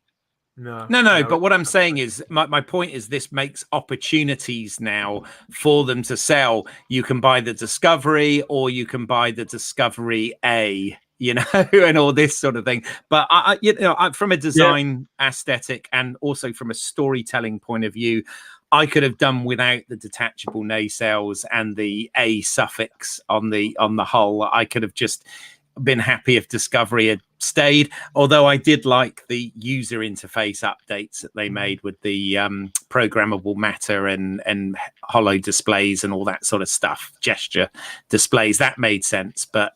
[SPEAKER 2] No. But what I'm saying is, my point is, this makes opportunities now for them to sell. You can buy the Discovery, or you can buy the Discovery A, and all this sort of thing. But from a design aesthetic and also from a storytelling point of view, I could have done without the detachable nacelles and the A suffix on the hull. I could have just been happy if Discovery had stayed, although I did like the user interface updates that they made with the programmable matter and holo displays and all that sort of stuff, gesture displays. That made sense. But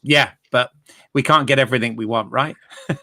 [SPEAKER 2] we can't get everything we want, right?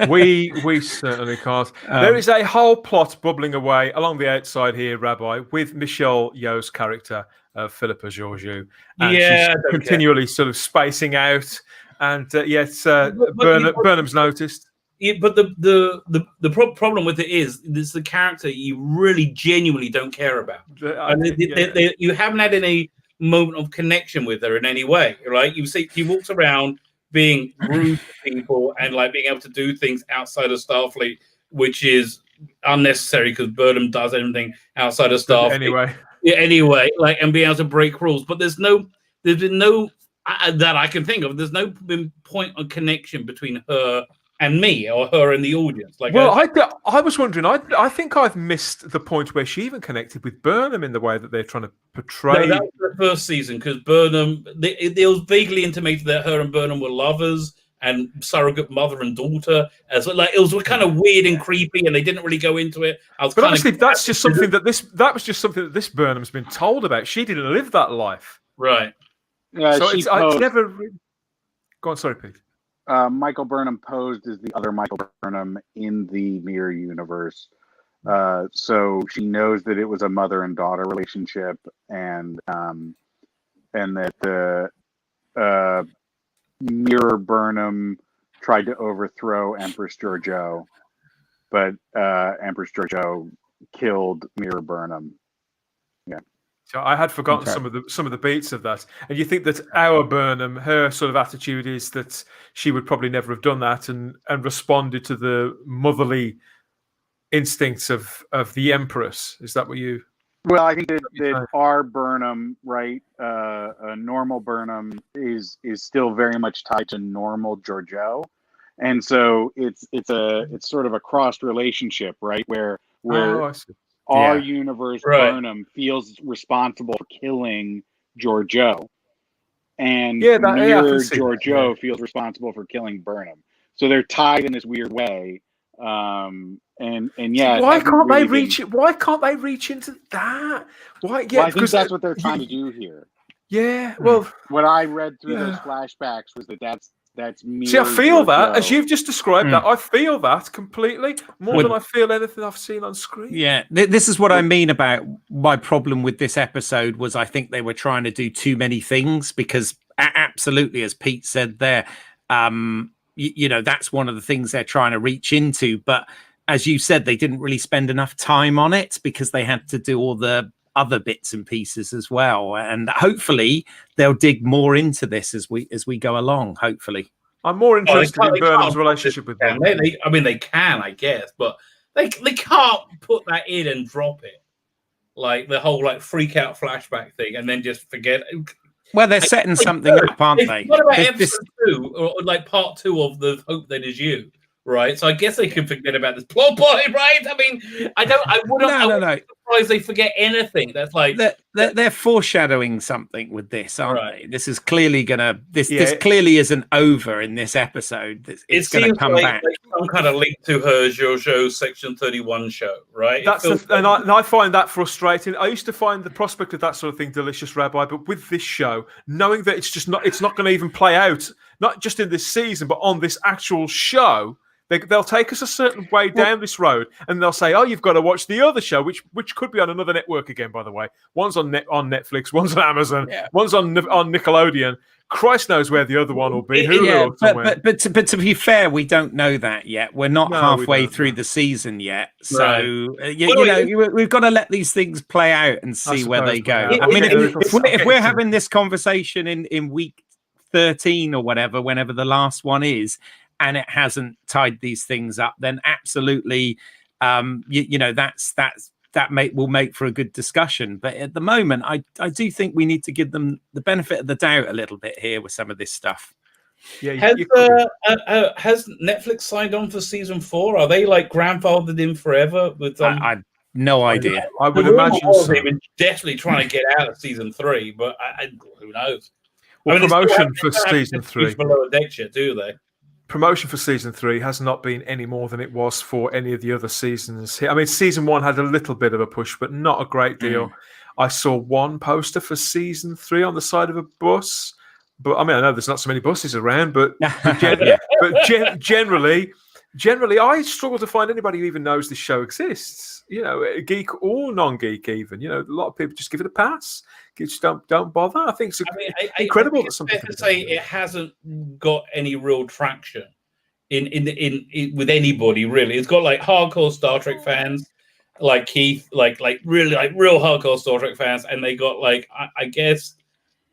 [SPEAKER 1] we certainly can't. There is a whole plot bubbling away along the outside here, Rabbi, with Michelle Yeoh's character, Philippa Georgiou, and she's continually sort of spacing out. And Burnham's noticed.
[SPEAKER 3] Yeah, but the problem with it is this the character you really genuinely don't care about. You haven't had any moment of connection with her in any way, right? You see, she walks around being rude to people and like being able to do things outside of Starfleet, which is unnecessary because Burnham does everything outside of Starfleet anyway. Like, and being able to break rules. But there's been no. That I can think of. There's no point of connection between her and me, or her and the audience.
[SPEAKER 1] I was wondering. I think I've missed the point where she even connected with Burnham in the way that they're trying to portray.
[SPEAKER 3] No, that was the first season, because Burnham. It was vaguely intimated that her and Burnham were lovers, and surrogate mother and daughter as well. Like it was kind of weird and creepy, and they didn't really go into it.
[SPEAKER 1] But obviously, that's just something that this Burnham's been told about. She didn't live that life,
[SPEAKER 3] right?
[SPEAKER 4] Yeah,
[SPEAKER 1] so it's never. Go on, sorry, Pete.
[SPEAKER 4] Michael Burnham posed as the other Michael Burnham in the mirror universe. So she knows that it was a mother and daughter relationship, and that the mirror Burnham tried to overthrow Empress Georgiou, but Empress Georgiou killed mirror Burnham. Yeah.
[SPEAKER 1] So I had forgotten some of the beats of that. And you think that our Burnham, her sort of attitude is that she would probably never have done that and responded to the motherly instincts of the Empress. Is that what you?
[SPEAKER 4] Well, I think that our Burnham, right, a normal Burnham is still very much tied to normal Georgiou, and so it's sort of a crossed relationship, right, where our universe Burnham feels responsible for killing Georgiou, and mirror Georgiou feels responsible for killing Burnham. So they're tied in this weird way. And yeah,
[SPEAKER 1] why can't they reach it? Why can't they reach into that? Why? Yeah,
[SPEAKER 4] well, I think that's what they're trying to do here.
[SPEAKER 1] Yeah. Well,
[SPEAKER 4] what I read through those flashbacks was that's me.
[SPEAKER 1] See, I feel that as you've just described that. I feel that completely more than I feel anything I've seen on screen.
[SPEAKER 2] Yeah, this is what I mean about my problem with this episode was I think they were trying to do too many things because absolutely, as Pete said there, you know, that's one of the things they're trying to reach into. But as you said, they didn't really spend enough time on it because they had to do all the other bits and pieces as well. And hopefully they'll dig more into this as we go along. Hopefully.
[SPEAKER 1] I'm more interested in Burnham's relationship with them.
[SPEAKER 3] I mean, they can, I guess, but they can't put that in and drop it. Like the whole freak out flashback thing and then just forget it.
[SPEAKER 2] Well, they're setting something up, aren't they?
[SPEAKER 3] What about episode 2 or part 2 of The Hope That Is You? Right, so I guess they can forget about this plot point, right? I mean, I wouldn't be surprised they forget anything. That's like
[SPEAKER 2] they're foreshadowing something with this, aren't they? This is clearly gonna. This clearly isn't over in this episode. It's going to come back.
[SPEAKER 3] Some kind of link to her JoJo Section 31 show, right?
[SPEAKER 1] And I find that frustrating. I used to find the prospect of that sort of thing delicious, Rabbi, but with this show, knowing that it's not going to even play out, not just in this season, but on this actual show. They'll take us a certain way down this road, and they'll say, "Oh, you've got to watch the other show, which could be on another network again." By the way, one's on Netflix, one's on Amazon, one's on Nickelodeon. Christ knows where the other one will be.
[SPEAKER 2] But to be fair, we don't know that yet. We're not halfway through the season yet, so we've got to let these things play out and see where they go. I mean, if we're having this conversation in week 13 or whatever, whenever the last one is. And it hasn't tied these things up, then absolutely, will make for a good discussion. But at the moment, I do think we need to give them the benefit of the doubt a little bit here with some of this stuff.
[SPEAKER 3] Yeah, has Netflix signed on for season 4? Are they grandfathered in forever? With
[SPEAKER 2] I no idea.
[SPEAKER 1] I would imagine
[SPEAKER 3] they've been definitely trying to get out of season 3, but who knows?
[SPEAKER 1] Well, promotion for season 3
[SPEAKER 3] below a deck yet, do they?
[SPEAKER 1] Promotion for season 3 has not been any more than it was for any of the other seasons. I mean, season 1 had a little bit of a push, but not a great deal. I saw one poster for season 3 on the side of a bus, but I mean, I know there's not so many buses around, but generally, I struggle to find anybody who even knows this show exists. You know, geek or non-geek, even. You know, a lot of people just give it a pass. Just don't bother. I think it's incredible that something.
[SPEAKER 3] Fair to say it hasn't got any real traction in with anybody really. It's got hardcore Star Trek fans like Keith, really real hardcore Star Trek fans, and they got I guess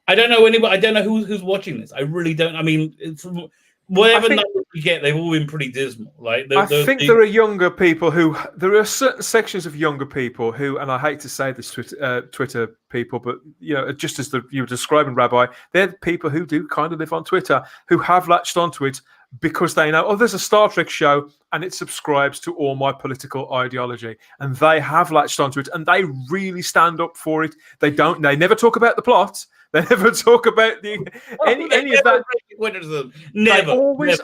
[SPEAKER 3] I don't know anybody. I don't know who's watching this. I really don't. I mean, from whatever numbers we get, they've all been pretty dismal. I
[SPEAKER 1] think there are younger people there are certain sections of younger people who, and I hate to say this, Twitter people, but just as you were describing, Rabbi, they're the people who do kind of live on Twitter, who have latched onto it because they know, there's a Star Trek show and it subscribes to all my political ideology, and they have latched onto it and they really stand up for it. They never talk about the plot, They never talk about any of that.
[SPEAKER 3] Never.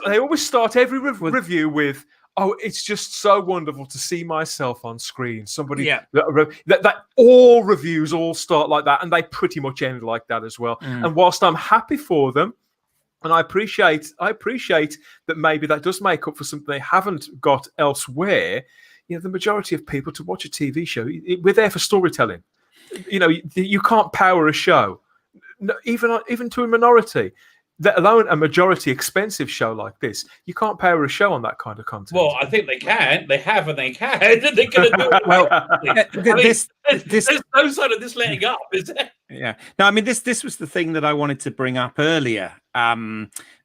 [SPEAKER 1] They always start every review with, "Oh, it's just so wonderful to see myself on screen." Somebody that all reviews all start like that, and they pretty much end like that as well. And whilst I'm happy for them, and I appreciate that maybe that does make up for something they haven't got elsewhere. The majority of people to watch a TV show, we're there for storytelling. You can't power a show, even to a minority, let alone a majority expensive show like this. You can't power a show on that kind of content.
[SPEAKER 3] Well, I think they can. They have, and they can. They're going to do it. Well, there's no side of this letting up, is there?
[SPEAKER 2] Yeah. No, I mean this was the thing that I wanted to bring up earlier,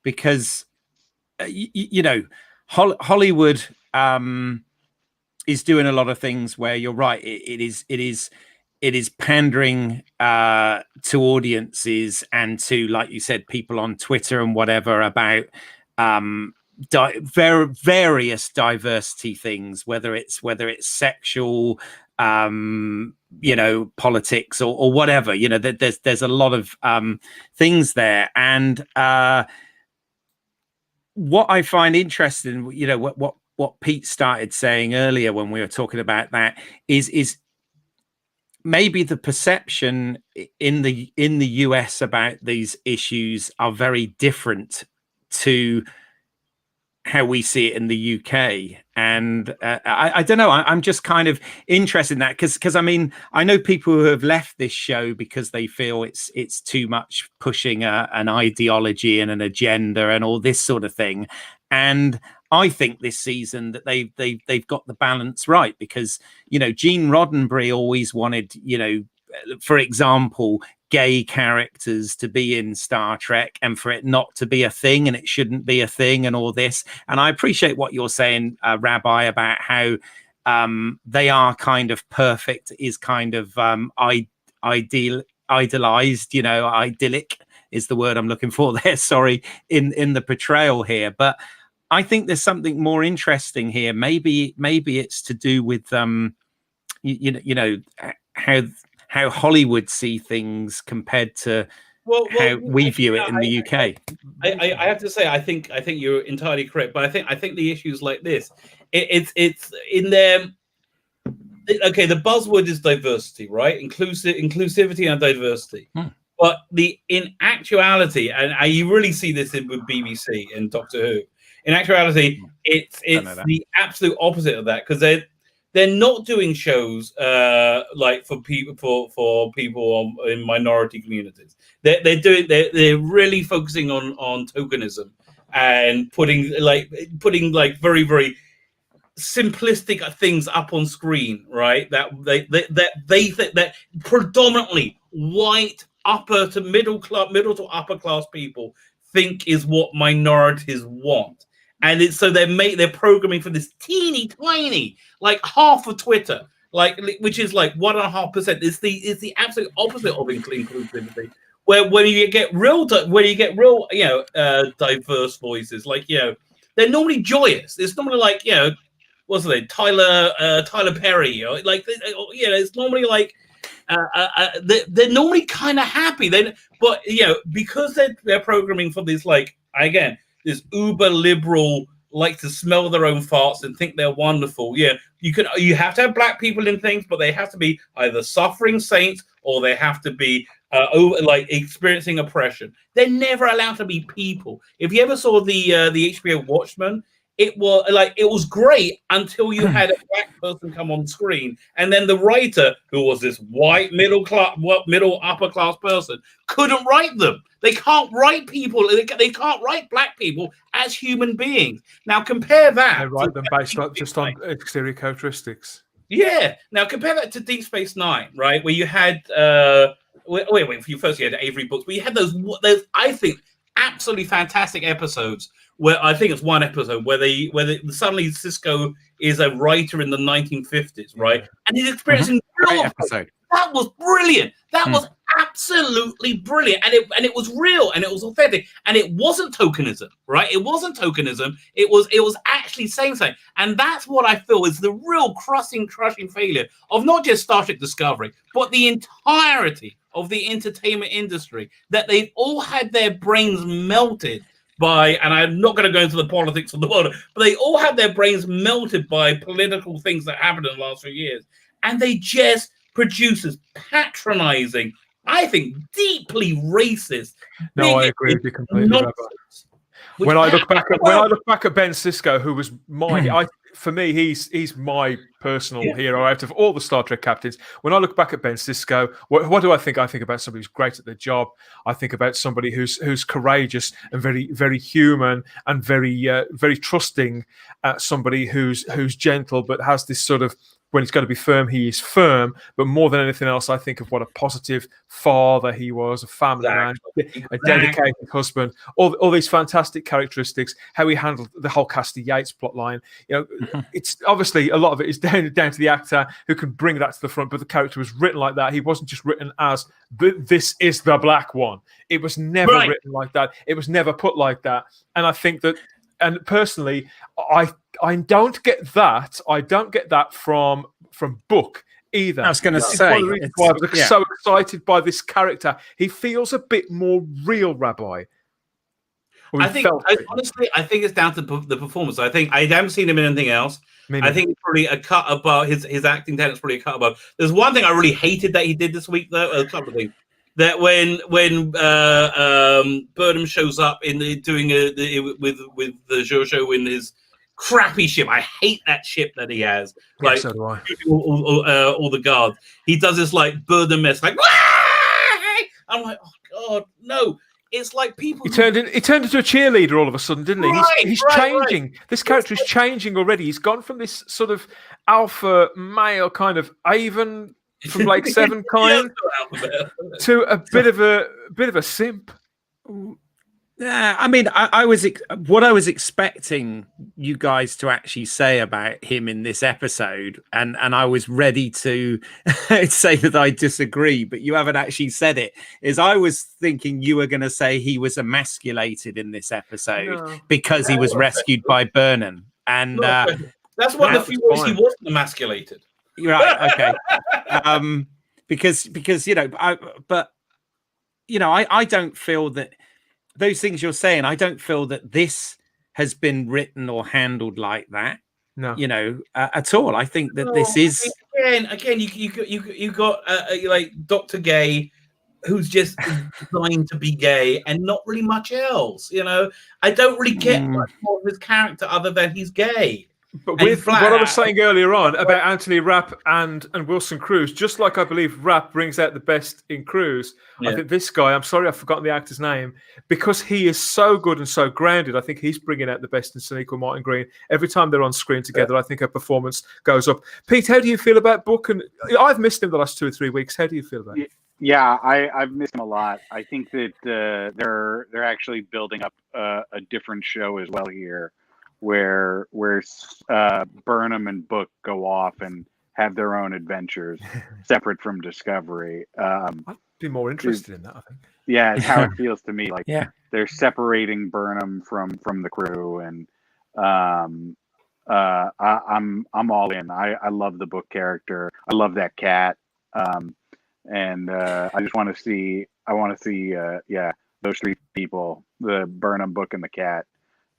[SPEAKER 2] because Hollywood is doing a lot of things where you're right. It is pandering to audiences and to, like you said, people on Twitter and whatever about various diversity things, whether it's sexual, politics or whatever. There's a lot of things there, and what I find interesting, what Pete started saying earlier when we were talking about that is maybe the perception in the US about these issues are very different to how we see it in the UK. And I don't know, I'm just kind of interested in that because I mean, I know people who have left this show because they feel it's too much pushing an ideology and an agenda and all this sort of thing. And I think this season that they've got the balance right, because Gene Roddenberry always wanted, for example, gay characters to be in Star Trek and for it not to be a thing, and it shouldn't be a thing, and all this. And I appreciate what you're saying, Rabbi, about how they are kind of perfect, is kind of idealized, idyllic is the word I'm looking for there. Sorry, in the portrayal here, but I think there's something more interesting here. Maybe it's to do with how Hollywood see things compared to how we view it in the UK.
[SPEAKER 3] I have to say, I think you're entirely correct, but I think the issues like this, it's in there. Okay, the buzzword is diversity, right? Inclusivity and diversity. But in actuality, and you really see this with BBC and Doctor Who. In actuality, it's the absolute opposite of that, because they're not doing shows like for people in minority communities. They're really focusing on tokenism and putting very, very simplistic things up on screen, right? That they think that predominantly white upper to middle to upper class people think is what minorities want. And so they're programming for this teeny tiny, like half of Twitter, which is like 1.5%. It's the absolute opposite of inclusivity. When you get real, diverse voices, they're normally joyous. It's normally like, what's it, Tyler Perry, it's normally like they're normally kind of happy. But because they're programming for this, this uber liberal, like to smell their own farts and think they're wonderful. Yeah, you have to have black people in things, but they have to be either suffering saints or they have to be experiencing oppression. They're never allowed to be people. If you ever saw the HBO Watchmen, it was great until you had a black person come on screen, and then the writer, who was this white middle upper class person, couldn't write them. They can't write people. They can't write black people as human beings. Now compare that.
[SPEAKER 1] They write them based just on exterior characteristics.
[SPEAKER 3] Yeah. Now compare that to Deep Space Nine, right? Where you had wait. You had Avery Brooks, but you had those I think absolutely fantastic episodes. Where I think it's one episode where suddenly Cisco is a writer in the 1950s, right? And he's experiencing real episode. That was brilliant. That was absolutely brilliant, and it was real, and it was authentic, and it wasn't tokenism, right? It wasn't tokenism. It was actually saying something, and that's what I feel is the real crushing failure of not just Star Trek Discovery, but the entirety of the entertainment industry, that they've all had their brains melted by, and I'm not going to go into the politics of the world, but they all had their brains melted by political things that happened in the last few years. And they just produce this patronizing, I think, deeply racist.
[SPEAKER 1] No, I agree with you completely, Rabbi. When I look back at Ben Sisko, who was for me, he's my personal hero out of all the Star Trek captains. When I look back at Ben Sisko, what do I think? I think about somebody who's great at their job. I think about somebody who's courageous and very, very human and very trusting. Somebody who's gentle but has this sort of, when he's going to be firm, he is firm. But more than anything else, I think of what a positive father he was, a family man, a dedicated husband, all these fantastic characteristics, how he handled the whole Castor Yates plotline. It's obviously a lot of it is down to the actor who can bring that to the front, but the character was written like that. He wasn't just written as, this is the black one. It was never written like that. It was never put like that. And I think that, and personally, I don't get that. I don't get that from Book either.
[SPEAKER 2] I was going to say,
[SPEAKER 1] one of the reasons why I was so excited by this character. He feels a bit more real, Rabbi.
[SPEAKER 3] Honestly, I think it's down to the performance. I haven't seen him in anything else. Maybe. I think it's probably a cut above his acting talent's probably a cut above. There's one thing I really hated that he did this week, though. A couple of things. That when Burnham shows up in with the Jojo in his crappy ship, I hate that ship that he has. Like,
[SPEAKER 1] so do I.
[SPEAKER 3] All the guards. He does this like Burnham-esque, like, I'm like, oh god, no. It's like people. He turned into
[SPEAKER 1] a cheerleader all of a sudden, didn't he? He's changing. Right. This character is changing already. He's gone from this sort of alpha male kind of Avon from Lake Seven kind to a bit of a simp.
[SPEAKER 2] Yeah, I mean, I was expecting you guys to actually say about him in this episode, and I was ready to say that I disagree, but you haven't actually said it. Is I was thinking you were going to say he was emasculated in this episode because he was rescued by Burnham, and
[SPEAKER 3] that's one of the few ways he wasn't emasculated.
[SPEAKER 2] Right? Okay. Because I don't feel that. Those things you're saying, I don't feel that this has been written or handled like that.
[SPEAKER 1] No,
[SPEAKER 2] at all. I think that this is
[SPEAKER 3] again. You got like Dr. Gay, who's just designed to be gay and not really much else. I don't really get much more of his character other than he's gay.
[SPEAKER 1] But with what I was saying earlier on about Anthony Rapp and Wilson Cruz, just like I believe Rapp brings out the best in Cruz, I think this guy, I'm sorry I've forgotten the actor's name, because he is so good and so grounded, I think he's bringing out the best in Sonequa Martin Green. Every time they're on screen together, I think her performance goes up. Pete, how do you feel about Book? And I've missed him the last 2 or 3 weeks. How do you feel about it?
[SPEAKER 4] Yeah, I've missed him a lot. I think that they're actually building up a different show as well here, where Burnham and Book go off and have their own adventures separate from Discovery. I'd
[SPEAKER 1] be more interested in that, I think.
[SPEAKER 4] Yeah, it's how it feels to me. Like they're separating Burnham from the crew, and I'm all in. I love the Book character. I love that cat, and I just want to see. I want to see. Those three people, the Burnham, Book, and the cat,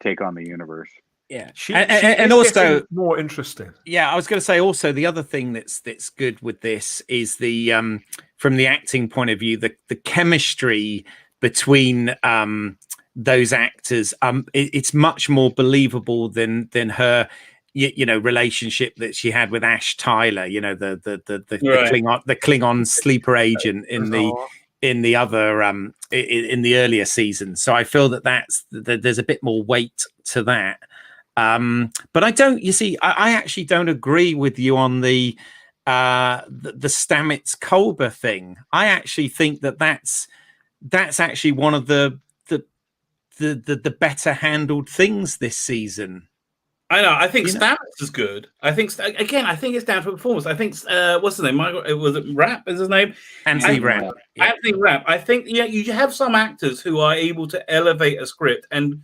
[SPEAKER 4] take on the universe.
[SPEAKER 2] Yeah,
[SPEAKER 1] and also more interesting.
[SPEAKER 2] Yeah, I was going to say also the other thing that's good with this is the from the acting point of view, the chemistry between those actors. It's much more believable than her relationship that she had with Ash Tyler. The Klingon sleeper agent in the other in the earlier seasons. So I feel that there's a bit more weight to that. But I don't. You see, I actually don't agree with you on the Stamets Culber thing. I actually think that's actually one of the better handled things this season.
[SPEAKER 3] I know. I think Stamets is good. I think it's down to performance. I think what's his name? Was it Rapp? Is his name?
[SPEAKER 2] Anthony Rapp.
[SPEAKER 3] Yeah. Anthony Rapp. I think you have some actors who are able to elevate a script and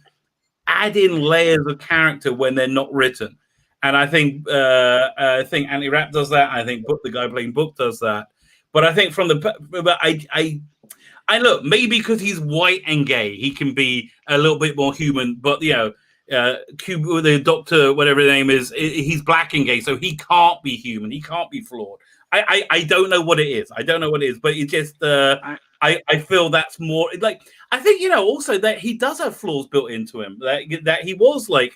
[SPEAKER 3] add in layers of character when they're not written. And I think Anthony Rapp does that. I think the guy playing Book does that. But I think I look, maybe because he's white and gay, he can be a little bit more human. But the doctor, whatever his name is, he's black and gay, so he can't be human. He can't be flawed. I don't know what it is. I don't know what it is, but it just I feel that's more like, I think, also that he does have flaws built into him. That he was like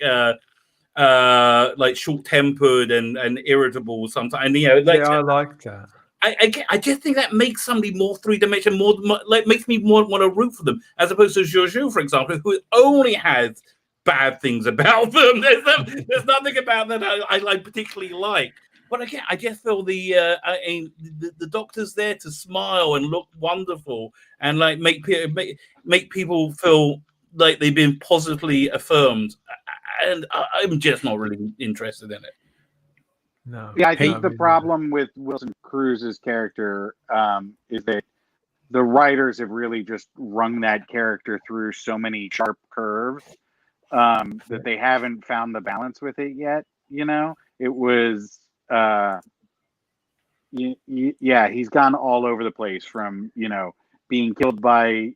[SPEAKER 3] short-tempered and irritable sometimes. And
[SPEAKER 1] I like that.
[SPEAKER 3] I just think that makes somebody more three-dimensional, more like makes me more want to root for them, as opposed to Jojo, for example, who only has bad things about them. There's nothing about that I particularly like. But again, I just feel the doctor's there to smile and look wonderful and like make people feel like they've been positively affirmed, and I'm just not really interested in it.
[SPEAKER 1] No.
[SPEAKER 4] Yeah, I think the problem with Wilson Cruz's character is that the writers have really just wrung that character through so many sharp curves that they haven't found the balance with it yet. It was he's gone all over the place, from being killed by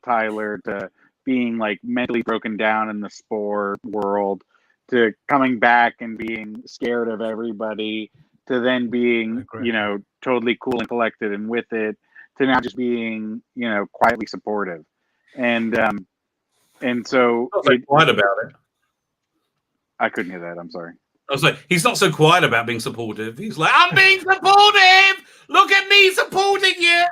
[SPEAKER 4] Tyler to being like mentally broken down in the spore world, to coming back and being scared of everybody, to then being, totally cool and collected and with it, to now just being, quietly supportive. And so
[SPEAKER 3] quiet about it.
[SPEAKER 4] I couldn't hear that. I'm sorry.
[SPEAKER 3] I was like, he's not so quiet about being supportive. He's like, I'm being supportive. Look at me supporting you.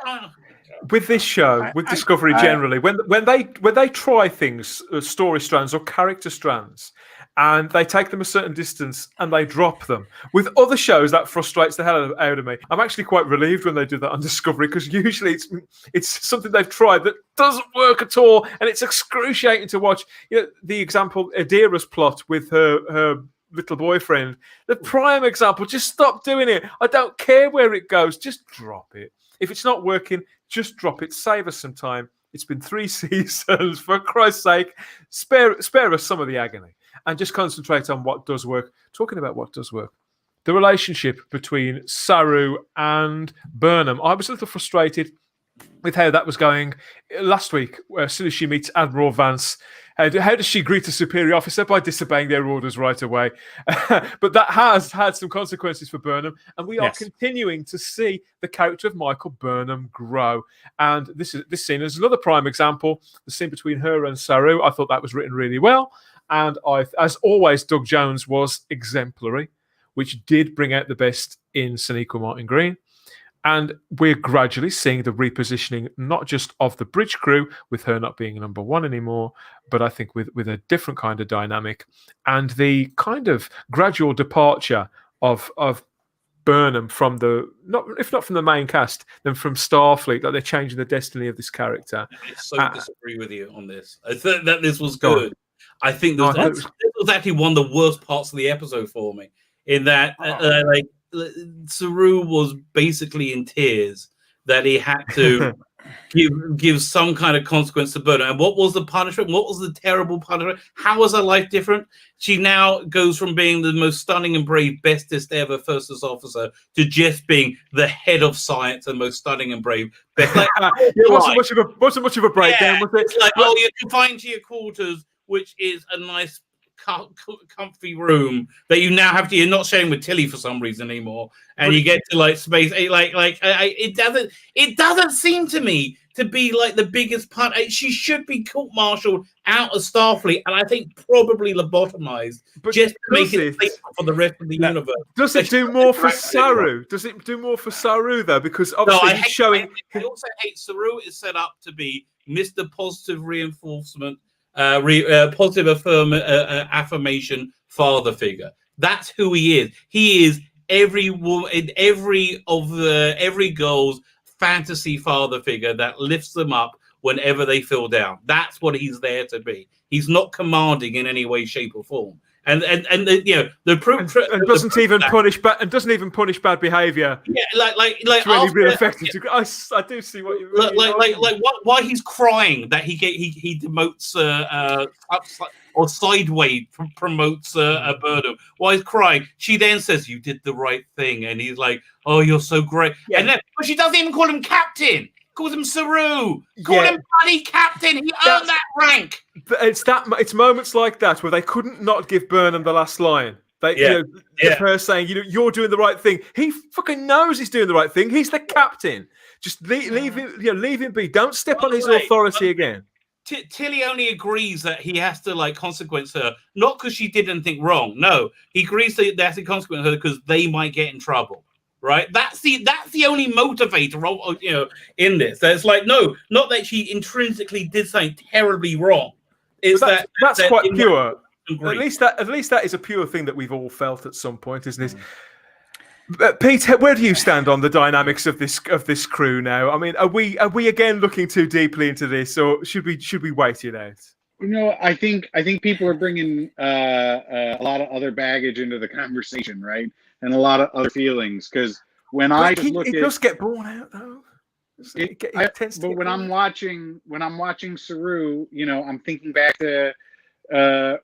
[SPEAKER 1] With this show, with Discovery generally, when they try things, story strands or character strands, and they take them a certain distance and they drop them. With other shows, that frustrates the hell out of me. I'm actually quite relieved when they do that on Discovery, because usually it's something they've tried that doesn't work at all, and it's excruciating to watch. The example, Adira's plot with her little boyfriend, the prime example. Just stop doing it. I don't care where it goes. Just drop it. If it's not working, just drop it. Save us some time. It's been 3 seasons. For Christ's sake, spare us some of the agony and just concentrate on what does work. Talking about what does work, the relationship between Saru and Burnham. I was a little frustrated with how that was going last week. As soon as she meets Admiral Vance, how does she greet a superior officer? By disobeying their orders right away. But that has had some consequences for Burnham, and we are continuing to see the character of Michael Burnham grow. And this scene is another prime example. The scene between her and Saru, I thought that was written really well. And as always, Doug Jones was exemplary, which did bring out the best in Sonequa Martin Green. And we're gradually seeing the repositioning, not just of the bridge crew, with her not being number one anymore, but I think with a different kind of dynamic, and the kind of gradual departure of Burnham from if not from the main cast, then from Starfleet, that they're changing the destiny of this character.
[SPEAKER 3] I disagree with you on this. I thought that this was good. I think this was actually one of the worst parts of the episode for me, in that Saru was basically in tears that he had to give some kind of consequence to Burnham. And what was the punishment? What was the terrible punishment? How was her life different? She now goes from being the most stunning and brave, bestest ever first officer to just being the head of science and most stunning and brave. Best.
[SPEAKER 1] It wasn't much of a breakdown, was it?
[SPEAKER 3] It's like, you're confined to your quarters, which is a nice comfy room that you now have to. You're not sharing with Tilly for some reason anymore, and you get to like space. It doesn't seem to me to be like the biggest part. She should be court-martialed out of Starfleet, and I think probably lobotomized, just to make it safe for the rest of the universe.
[SPEAKER 1] Does it do more for Saru? Does it do more for Saru though? Because obviously he's showing.
[SPEAKER 3] I also hate Saru is set up to be Mr. Positive Reinforcement. Positive affirmation father figure. That's who he is. He is every girl's fantasy father figure that lifts them up whenever they feel down. That's what he's there to be. He's not commanding in any way, shape, or form. And the proof
[SPEAKER 1] and doesn't even punish bad behavior.
[SPEAKER 3] Yeah, like
[SPEAKER 1] to any real effective degree. I do see what you mean.
[SPEAKER 3] Why he's crying that he demotes or sideways promotes Burnham. Why he's crying? She then says, "You did the right thing," and he's like, "Oh, you're so great." Yeah. And then, but she doesn't even call him captain. Calls him Saru. Call him bloody captain. He earned that rank.
[SPEAKER 1] But it's moments like that where they couldn't not give Burnham the last line. Her saying, "You're doing the right thing." He fucking knows he's doing the right thing. He's the captain. Just leave him be. Don't step on his authority again.
[SPEAKER 3] Tilly only agrees that he has to consequence her, not because she did anything wrong. No, he agrees that they have to consequence her because they might get in trouble. Right, that's the only motivator, in this. It's like, no, not that she intrinsically did something terribly wrong. It's
[SPEAKER 1] that's quite pure. At least that is a pure thing that we've all felt at some point, isn't it? Pete, where do you stand on the dynamics of this crew now? I mean, are we again looking too deeply into this, or should we wait it out?
[SPEAKER 4] I think people are bringing a lot of other baggage into the conversation, right? And a lot of other feelings, because when I just look at
[SPEAKER 1] it, does get borne out though.
[SPEAKER 4] But when I'm watching Saru, I'm thinking back to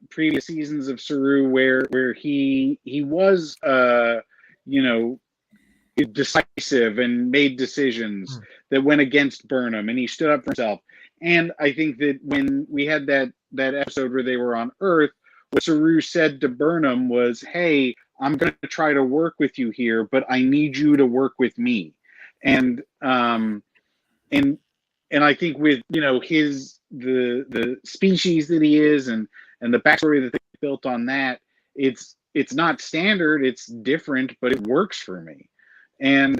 [SPEAKER 4] previous seasons of Saru where he was decisive and made decisions that went against Burnham, and he stood up for himself. And I think that when we had that episode where they were on Earth, what Saru said to Burnham was, "Hey, I'm going to try to work with you here, but I need you to work with me." And I think with the species that he is and the backstory that they built on that, it's not standard, it's different, but it works for me. And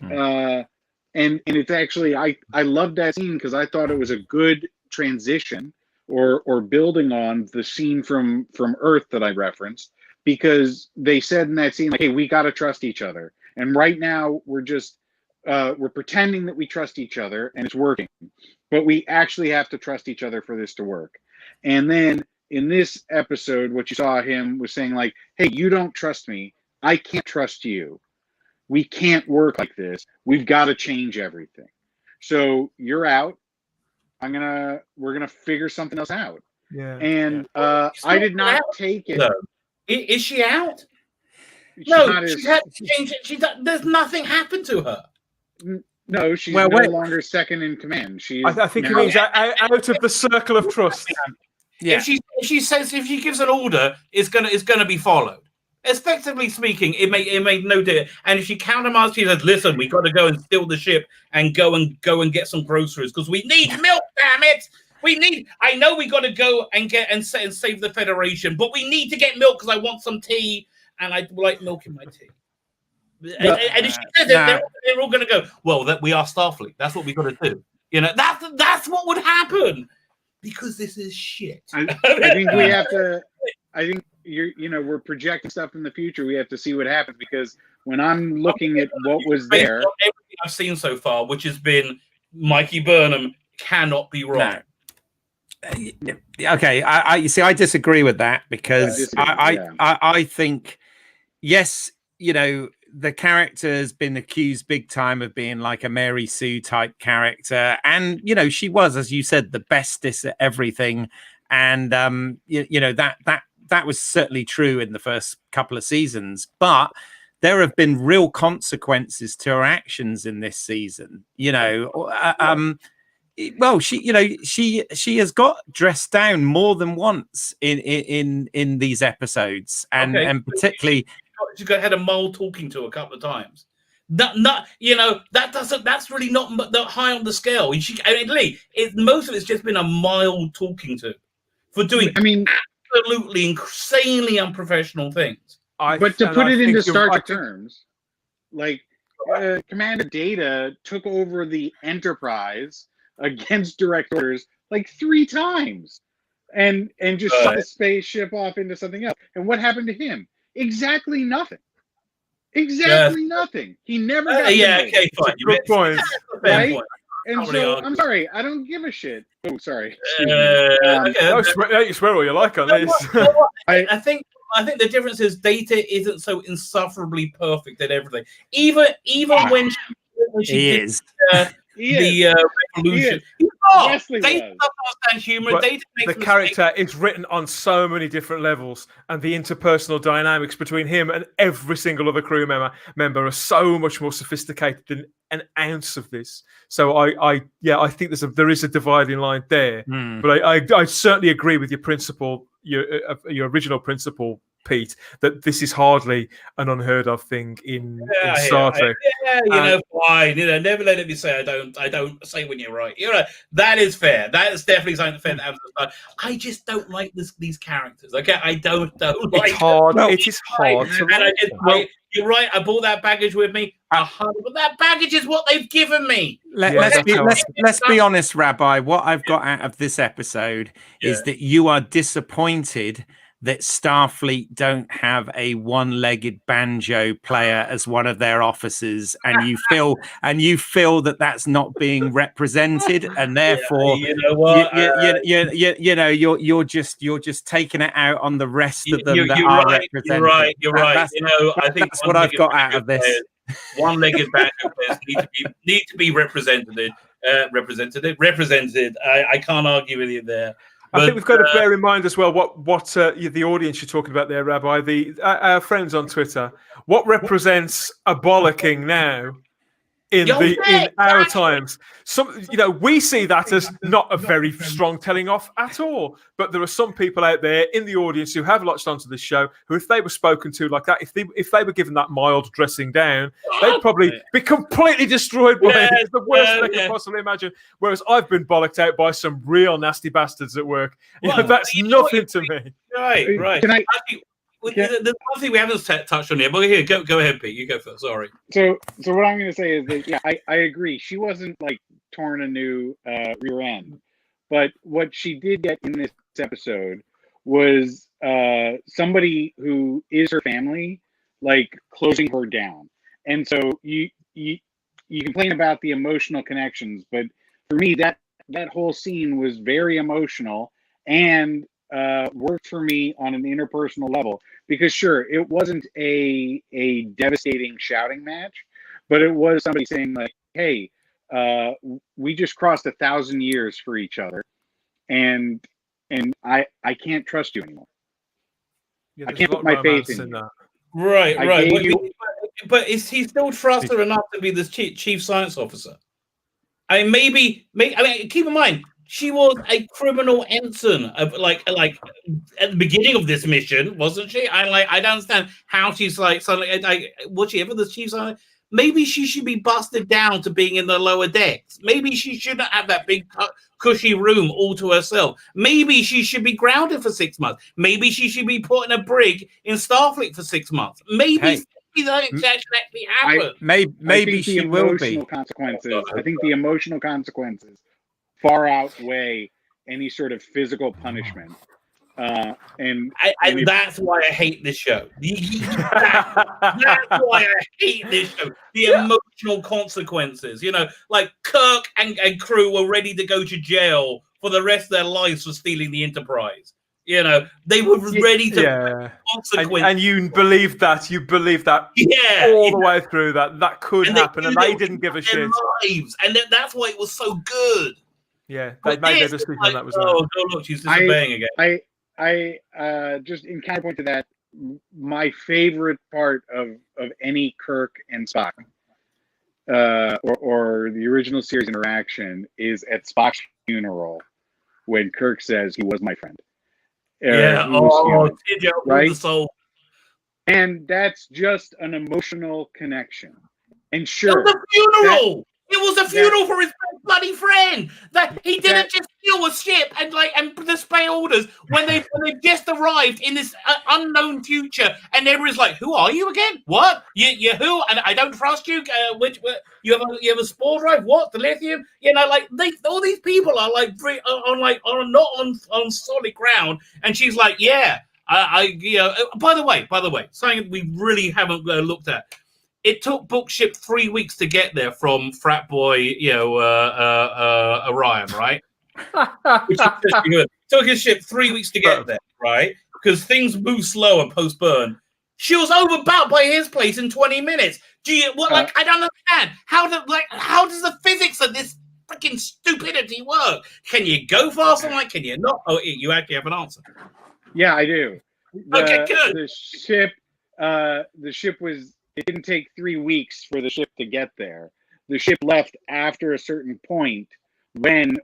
[SPEAKER 4] it's actually I loved that scene because I thought it was a good transition or building on the scene from Earth that I referenced, because they said in that scene, like, "Hey, we got to trust each other." And right now we're just we're pretending that we trust each other and it's working, but we actually have to trust each other for this to work. And then in this episode, what you saw him was saying, like, "Hey, you don't trust me. I can't trust you. We can't work like this. We've got to change everything. So you're out. We're gonna figure something else out."
[SPEAKER 1] Yeah.
[SPEAKER 4] And I did not take it.
[SPEAKER 3] Is she out? No, she's had to change it. There's nothing happened to her.
[SPEAKER 4] No, she's no longer second in command.
[SPEAKER 1] I think it means out of the circle of trust.
[SPEAKER 3] Yeah. If she gives an order, it's gonna be followed. Effectively speaking, it made no difference. And if she countermarched, she said, "Listen, we got to go and steal the ship and go and get some groceries because we need milk. Damn it, we need. I know we got to go and get and save the Federation, but we need to get milk because I want some tea and I like milk in my tea." And if she said that, they're all going to go, "Well, that we are Starfleet. That's what we got to do." That's what would happen, because this is shit.
[SPEAKER 4] I think we have to. I think we're projecting stuff in the future. We have to see what happens, because when I'm looking at what was there,
[SPEAKER 3] everything I've seen so far, which has been Mikey Burnham cannot be wrong.
[SPEAKER 2] No. Okay, you see, I disagree with that, because I think, yes, the character has been accused big time of being like a Mary Sue type character, and she was, as you said, the bestest at everything, and that was certainly true in the first couple of seasons, but there have been real consequences to her actions in this season. Well, she has got dressed down more than once in these episodes, and particularly
[SPEAKER 3] she had a mole talking to her a couple of times. That's really not that high on the scale. Most of it's just been a mild talking to for doing. Absolutely insanely unprofessional things.
[SPEAKER 4] But to put it into Star Trek terms, like Commander Data took over the Enterprise against direct orders like 3 times, and just shot the spaceship off into something else. And what happened to him? Exactly nothing. Nothing. He never got.
[SPEAKER 3] Okay, fine.
[SPEAKER 1] Good point.
[SPEAKER 4] Right? And so, I'm sorry, I don't give a shit. Oh, sorry.
[SPEAKER 1] You swear all you like on this.
[SPEAKER 3] I think I think the difference is Data isn't so insufferably perfect at everything. Even when she did
[SPEAKER 2] is.
[SPEAKER 3] The revolution.
[SPEAKER 4] Wesley
[SPEAKER 3] Data
[SPEAKER 4] was.
[SPEAKER 3] doesn't understand humor.
[SPEAKER 1] But
[SPEAKER 3] Data makes
[SPEAKER 1] the character is written on so many different levels, and the interpersonal dynamics between him and every single other crew member are so much more sophisticated than an ounce of this. So I think there is a dividing line there. But I certainly agree with your principle, your original principle, Pete, that this is hardly an unheard of thing in Star Trek.
[SPEAKER 3] Fine. Never let it be said. I don't say when you're right. That is fair. That is definitely something fair. I just don't like these characters. Okay, I don't like.
[SPEAKER 1] It's hard. It is hard.
[SPEAKER 3] You're right. I brought that baggage with me. But that baggage is what they've given me.
[SPEAKER 2] Let's be honest, Rabbi. What I've got out of this episode is that you are disappointed that Starfleet don't have a one-legged banjo player as one of their officers, and you feel that that's not being represented, and therefore
[SPEAKER 3] you know what?
[SPEAKER 2] you're just taking it out on the rest of them that are represented.
[SPEAKER 3] You're right. I think
[SPEAKER 2] that's what I've got out of this.
[SPEAKER 3] One-legged banjo players need to be represented. I can't argue with you there.
[SPEAKER 1] I think we've got to bear in mind as well what the audience you're talking about there, Rabbi, our friends on Twitter. What represents a bollocking now in our times? We see that as not a very strong telling off at all. But there are some people out there in the audience who have latched onto this show who, if they were spoken to like that, if they were given that mild dressing down, they'd probably be completely destroyed by it. It's the worst they could possibly imagine. Whereas I've been bollocked out by some real nasty bastards at work. That's nothing to me.
[SPEAKER 3] Right.
[SPEAKER 4] Can I?
[SPEAKER 3] There's one thing we haven't touched on here, but here, go ahead, Pete. You go first. Sorry.
[SPEAKER 4] So what I'm going to say is that I agree. She wasn't like torn a new rear end, but what she did get in this episode was somebody who is her family, like closing her down. And so you complain about the emotional connections, but for me that whole scene was very emotional and worked for me on an interpersonal level, because sure, it wasn't a devastating shouting match, but it was somebody saying like, hey, we just crossed 1,000 years for each other, and I can't trust you anymore. I can't put my faith in you.
[SPEAKER 3] Right. But is he still trust her enough to be the chief science officer? I mean, maybe. I mean, keep in mind, she was a criminal ensign of like at the beginning of this mission, wasn't she? I don't understand how she's like suddenly was she ever the chief science? Maybe she should be busted down to being in the lower decks. Maybe she shouldn't have that big cushy room all to herself. Maybe she should be grounded for 6 months. Maybe she should be put in a brig in Starfleet for 6 months. Maybe that actually happen.
[SPEAKER 2] Maybe she will be.
[SPEAKER 4] I think the emotional consequences far outweigh any sort of physical punishment. And
[SPEAKER 3] that's why I hate this show. That's why I hate this show. The emotional consequences. Like Kirk and crew were ready to go to jail for the rest of their lives for stealing the Enterprise. They were ready to consequences.
[SPEAKER 1] And you believe that. All the way through that could happen, and they didn't give a shit.
[SPEAKER 3] Lives. And that's why it was so good.
[SPEAKER 1] Yeah, they made their decision on that was right.
[SPEAKER 3] Oh, look, she's disobeying again.
[SPEAKER 4] I just in counterpoint to that, my favorite part of any Kirk and Spock or the original series interaction is at Spock's funeral when Kirk says he was my friend. Right?
[SPEAKER 3] The soul.
[SPEAKER 4] And that's just an emotional connection. And sure,
[SPEAKER 3] it was a funeral. It was a funeral for his bloody friend. That he didn't just steal a ship and display orders when they just arrived in this unknown future, and everyone's like, "Who are you again? What? You who? And I don't trust you. You have a spore drive? What? The lithium? All these people are not on solid ground." And she's like, "Yeah, By the way, something we really haven't looked at. It took Bookship 3 weeks to get there from frat boy, Orion, right? Which is just good. It took his ship 3 weeks to get there, right? because things move slower post burn. She was overpowered by his place in 20 minutes. I don't understand. How does the physics of this freaking stupidity work? Can you go faster? Can you not? Oh, you actually have an answer.
[SPEAKER 4] Yeah, I do.
[SPEAKER 3] Okay, good.
[SPEAKER 4] The ship was. It didn't take 3 weeks for the ship to get there. The ship left after a certain point when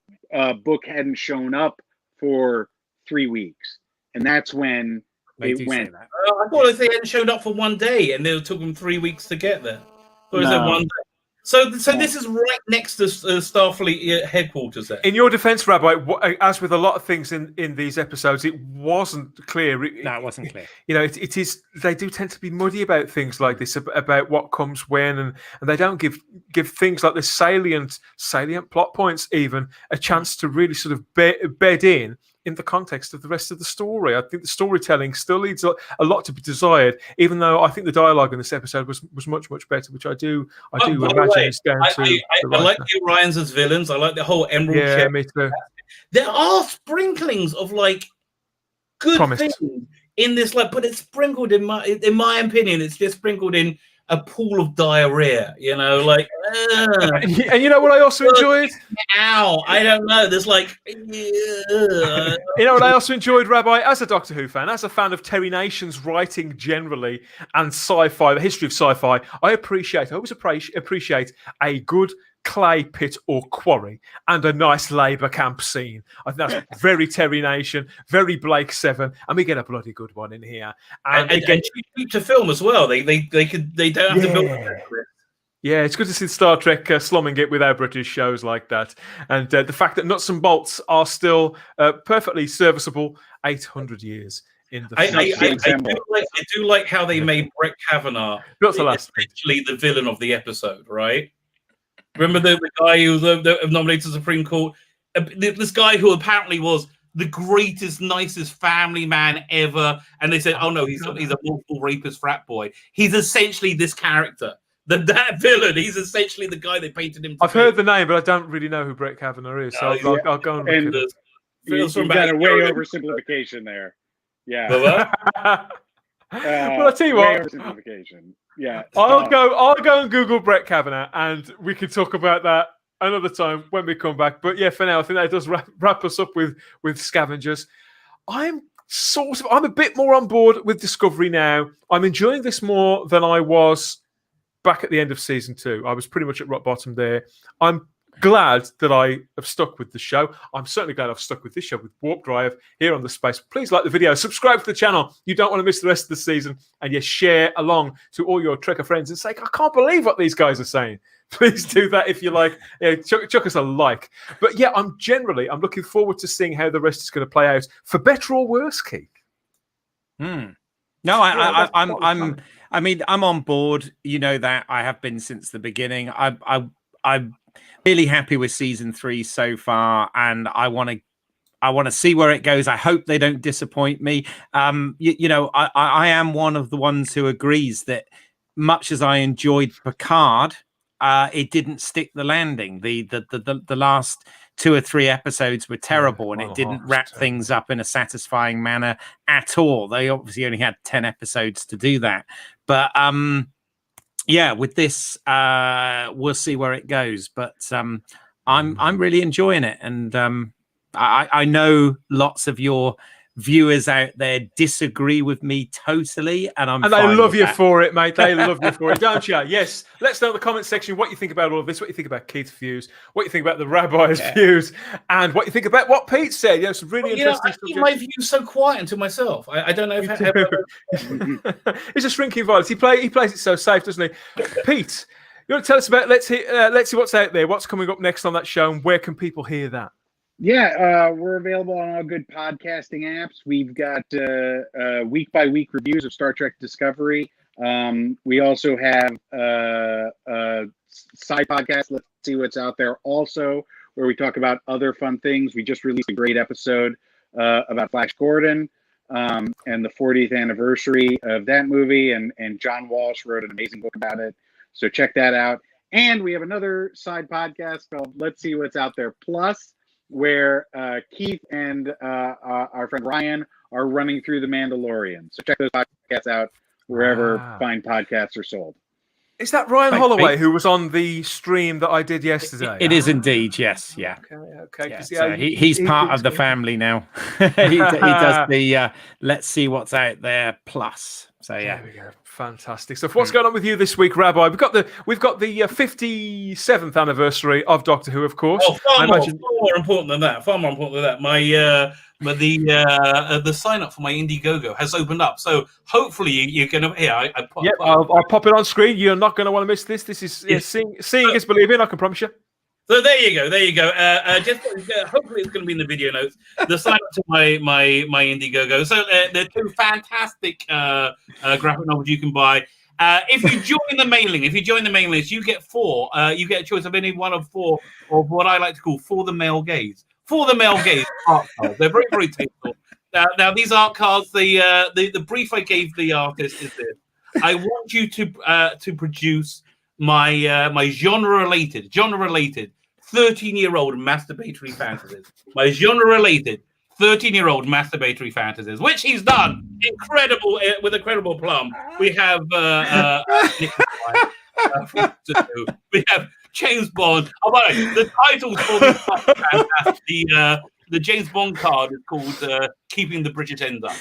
[SPEAKER 4] Book hadn't shown up for 3 weeks, and that's when it went.
[SPEAKER 3] I thought they hadn't showed up for 1 day, and it took them 3 weeks to get there. Or is it 1 day? So this is right next to Starfleet headquarters there.
[SPEAKER 1] In your defense, Rabbi, as with a lot of things in these episodes, it wasn't clear.
[SPEAKER 2] No, it wasn't clear.
[SPEAKER 1] You know, it is. They do tend to be muddy about things like this, about what comes when, and they don't give things like this salient plot points even a chance to really sort of bed in the context of the rest of the story. I think the storytelling still leaves a lot to be desired, even though I think the dialogue in this episode was much better, which I do imagine is down to
[SPEAKER 3] I like the Orions as villains. I like the whole Emerald
[SPEAKER 1] Yeah,
[SPEAKER 3] ship.
[SPEAKER 1] me too.
[SPEAKER 3] There are sprinklings of good things in this, but it's sprinkled in my opinion, it's just sprinkled in a pool of diarrhea, and
[SPEAKER 1] you know what I also enjoyed?
[SPEAKER 3] Ow, I don't know. There's
[SPEAKER 1] you know what I also enjoyed, Rabbi, as a Doctor Who fan, as a fan of Terry Nation's writing generally and sci-fi, the history of sci-fi, I always appreciate a good clay pit or quarry and a nice Labour camp scene. I think that's very Terry Nation, very Blake 7, and we get a bloody good one in here. And
[SPEAKER 3] cheap to film as well. They don't have to build it.
[SPEAKER 1] Yeah, it's good to see Star Trek slumming it with our British shows like that. And the fact that nuts and bolts are still perfectly serviceable 800 years in the
[SPEAKER 3] I do like how they made Brett Kavanaugh essentially the villain of the episode, right? Remember the guy who was nominated to the Supreme Court? This guy who apparently was the greatest, nicest family man ever. And they said, oh, no, he's a multiple rapist frat boy. He's essentially this character. That villain, he's essentially the guy they painted him to
[SPEAKER 1] I've heard the name, but I don't really know who Brett Kavanaugh is. So I'll go and look at it.
[SPEAKER 4] You've got a way oversimplification there. Yeah.
[SPEAKER 1] Well, I'll tell you what.
[SPEAKER 4] Oversimplification. Yeah.
[SPEAKER 1] I'll go and Google Brett Kavanaugh, and we can talk about that another time when we come back. But yeah, for now, I think that does wrap us up with Scavengers. I'm a bit more on board with Discovery now. I'm enjoying this more than I was back at the end of season 2. I was pretty much at rock bottom there. I'm glad that I have stuck with the show. I'm certainly glad I've stuck with this show with Warp Drive here on the Space. Please like the video, subscribe to the channel. You don't want to miss the rest of the season, and you share along to all your Trekker friends and say, I can't believe what these guys are saying. Please do that if you like. Chuck us a like. But yeah, I'm looking forward to seeing how the rest is going to play out, for better or worse, Keith.
[SPEAKER 2] No, I'm on board. You know that I have been since the beginning. I'm really happy with season 3 so far, and I want to see where it goes. I hope they don't disappoint me. I am one of the ones who agrees that much as I enjoyed Picard, it didn't stick the landing. The last 2 or 3 episodes were terrible, and it didn't wrap things up in a satisfying manner at all. They obviously only had 10 episodes to do that. But yeah, with this, we'll see where it goes. But I'm really enjoying it, and I know lots of your viewers out there disagree with me totally, and
[SPEAKER 1] they love you for it, mate. They love you for it, don't you? Yes. Let's know in the comment section what you think about all of this, what you think about Keith's views, what you think about the Rabbi's views, and what you think about what Pete said. You know, some really interesting
[SPEAKER 3] stuff. I keep my views so quiet unto myself. I don't know if
[SPEAKER 1] he's a shrinking violet. He plays it so safe, doesn't he? Pete, you want to tell us about? Let's see what's out there. What's coming up next on that show, and where can people hear that?
[SPEAKER 4] Yeah, we're available on all good podcasting apps. We've got week-by-week reviews of Star Trek Discovery. We also have a side podcast, Let's See What's Out There, also, where we talk about other fun things. We just released a great episode about Flash Gordon and the 40th anniversary of that movie, and John Walsh wrote an amazing book about it. So check that out. And we have another side podcast called Let's See What's Out There Plus, where Keith and our friend Ryan are running through The Mandalorian. So check those podcasts out wherever fine podcasts are sold.
[SPEAKER 1] Is that Ryan Holloway who was on the stream that I did yesterday?
[SPEAKER 2] It is indeed, yes. Yeah.
[SPEAKER 1] Okay.
[SPEAKER 2] Yeah, so he's part of the family now. he does the Let's See What's Out There Plus. So yeah.
[SPEAKER 1] There we go. Fantastic. So what's going on with you this week, Rabbi? We've got the 57th anniversary of Doctor Who, of course.
[SPEAKER 3] Oh, far more important than that. Far more important than that. The sign up for my Indiegogo has opened up. So hopefully you're going to.
[SPEAKER 1] I'll pop it on screen. You're not going to want to miss this. This is seeing is believing. I can promise you.
[SPEAKER 3] So there you go. Hopefully it's going to be in the video notes. The sign up to my Indiegogo. So there are two fantastic graphic novels you can buy. If you join the mailing list, you get four. You get a choice of any one of four of what I like to call For the Male Gaze. For the Male Gaze art cards. They're very, very tasteful. Now these art cards, the brief I gave the artist is this: I want you to produce my genre-related 13-year-old masturbatory fantasies. My genre-related 13-year-old masturbatory fantasies, which he's done with incredible plum. We have we have James Bond. Oh, by the way, the title's for fantastic. The James Bond card is called Keeping the British End Up.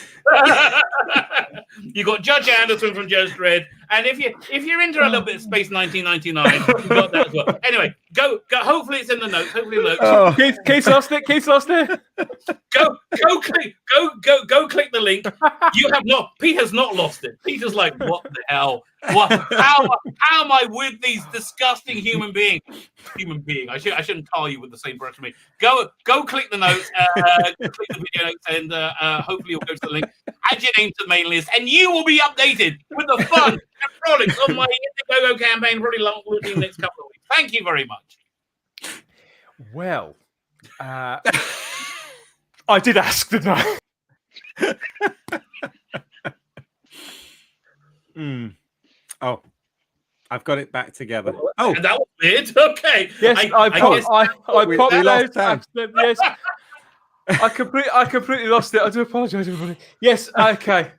[SPEAKER 3] You got Judge Anderson from Judge Dredd, and if you're into a little bit of Space 1999, you got that as well. Anyway, go. Hopefully it's in the notes.
[SPEAKER 1] Keith lost it.
[SPEAKER 3] Go click the link. Pete has not lost it. Peter's like, what the hell? How am I with these disgusting human beings? I shouldn't tar you with the same brush as me. Go click the notes, click the video notes, and hopefully you'll go to the link. Add your name to the mailing list, and you will be updated with the fun and frolics of my Indiegogo campaign. Probably launching the next couple of weeks. Thank you very much.
[SPEAKER 1] Well, I did ask, didn't I?
[SPEAKER 2] Oh, I've got it back together.
[SPEAKER 3] Oh, that was weird. Okay.
[SPEAKER 1] Yes, I popped out accident. Yes, I completely lost it. I do apologise, everybody. Yes, okay.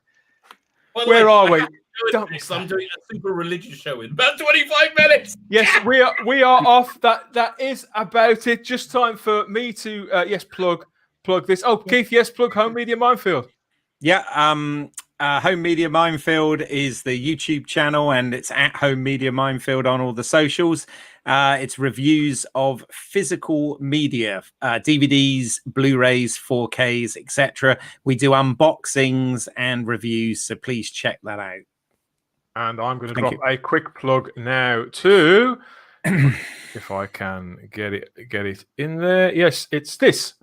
[SPEAKER 1] Where are we?
[SPEAKER 3] I'm doing a super religious show in about 25 minutes.
[SPEAKER 1] Yes, we are off. That is about it. Just time for me to plug this. Oh, Keith, yes, plug Home Media Minefield.
[SPEAKER 2] Yeah, Home Media Minefield is the YouTube channel, and it's at Home Media Minefield on all the socials. It's reviews of physical media, DVDs, Blu-rays, 4Ks, etc. We do unboxings and reviews, so please check that out.
[SPEAKER 1] And I'm going to drop a quick plug now to, if I can get it in there. Yes, it's this.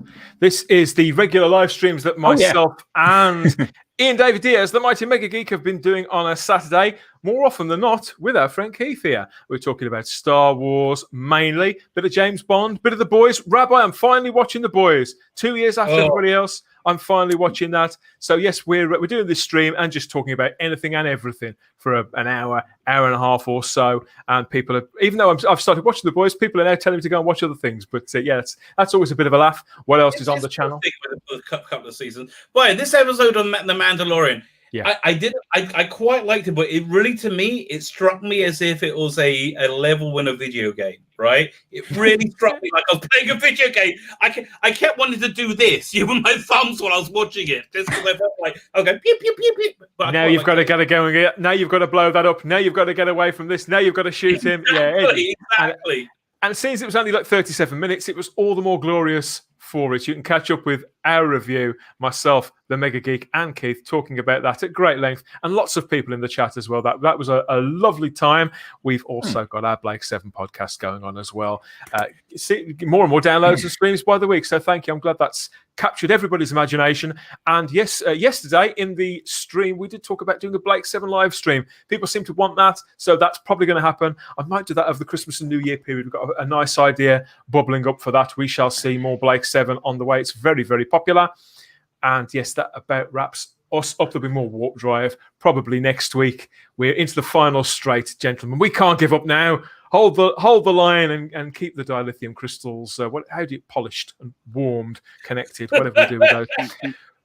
[SPEAKER 1] This is the regular live streams that myself and Ian David Diaz, the Mighty Mega Geek, have been doing on a Saturday, more often than not, with our friend Keith here. We're talking about Star Wars mainly, bit of James Bond, bit of The Boys. Rabbi, I'm finally watching The Boys. 2 years after everybody else, I'm finally watching that. So yes, we're doing this stream and just talking about anything and everything for an hour and a half or so. And people are, even though I've started watching The Boys, people are now telling me to go and watch other things. But that's always a bit of a laugh. What else is on the channel?
[SPEAKER 3] With a couple of seasons. Boy, this episode on The Mandalorian. Yeah, I quite liked it, but it really, to me, it struck me as if it was a level in a video game, right? It really struck me like I was playing a video game. I kept wanting to do this, with my thumbs while I was watching it, just because I felt like, okay, pew, pew, pew, pew. But
[SPEAKER 1] now you've got to get going. Now you've got to blow that up. Now you've got to get away from this. Now you've got to shoot him.
[SPEAKER 3] Exactly.
[SPEAKER 1] And since it was only like 37 minutes, it was all the more glorious for it. You can catch up with our review, myself, the Mega Geek, and Keith talking about that at great length, and lots of people in the chat as well. That was a lovely time. We've also got our Blake 7 podcast going on as well. See more and more downloads and streams by the week. So thank you. I'm glad that's captured everybody's imagination. And yes, yesterday in the stream, we did talk about doing a Blake 7 live stream. People seem to want that, so that's probably going to happen. I might do that over the Christmas and New Year period. We've got a nice idea bubbling up for that. We shall see more Blake 7 on the way. It's very, very popular. And yes, that about wraps us up. There'll be more Warp Drive probably next week. We're into the final straight, gentlemen. We can't give up now. Hold the line and keep the dilithium crystals. How do you polished and warmed, connected, whatever we do with those.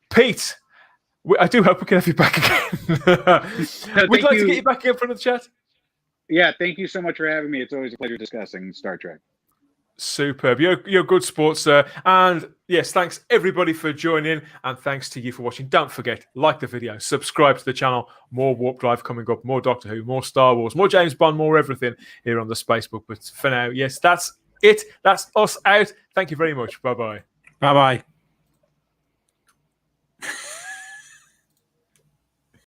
[SPEAKER 1] Pete, I do hope we can have you back again. We'd like to get you back in front of the chat.
[SPEAKER 4] Yeah, thank you so much for having me. It's always a pleasure discussing Star Trek.
[SPEAKER 1] Superb. You're good sports, sir. And yes, thanks everybody for joining, and thanks to you for watching. Don't forget, like the video, subscribe to the channel. More Warp Drive coming up, more Doctor Who, more Star Wars, more James Bond, more everything here on the Spacebook. But for now, yes, that's it. That's us out. Thank you very much. Bye-bye.
[SPEAKER 2] Bye-bye.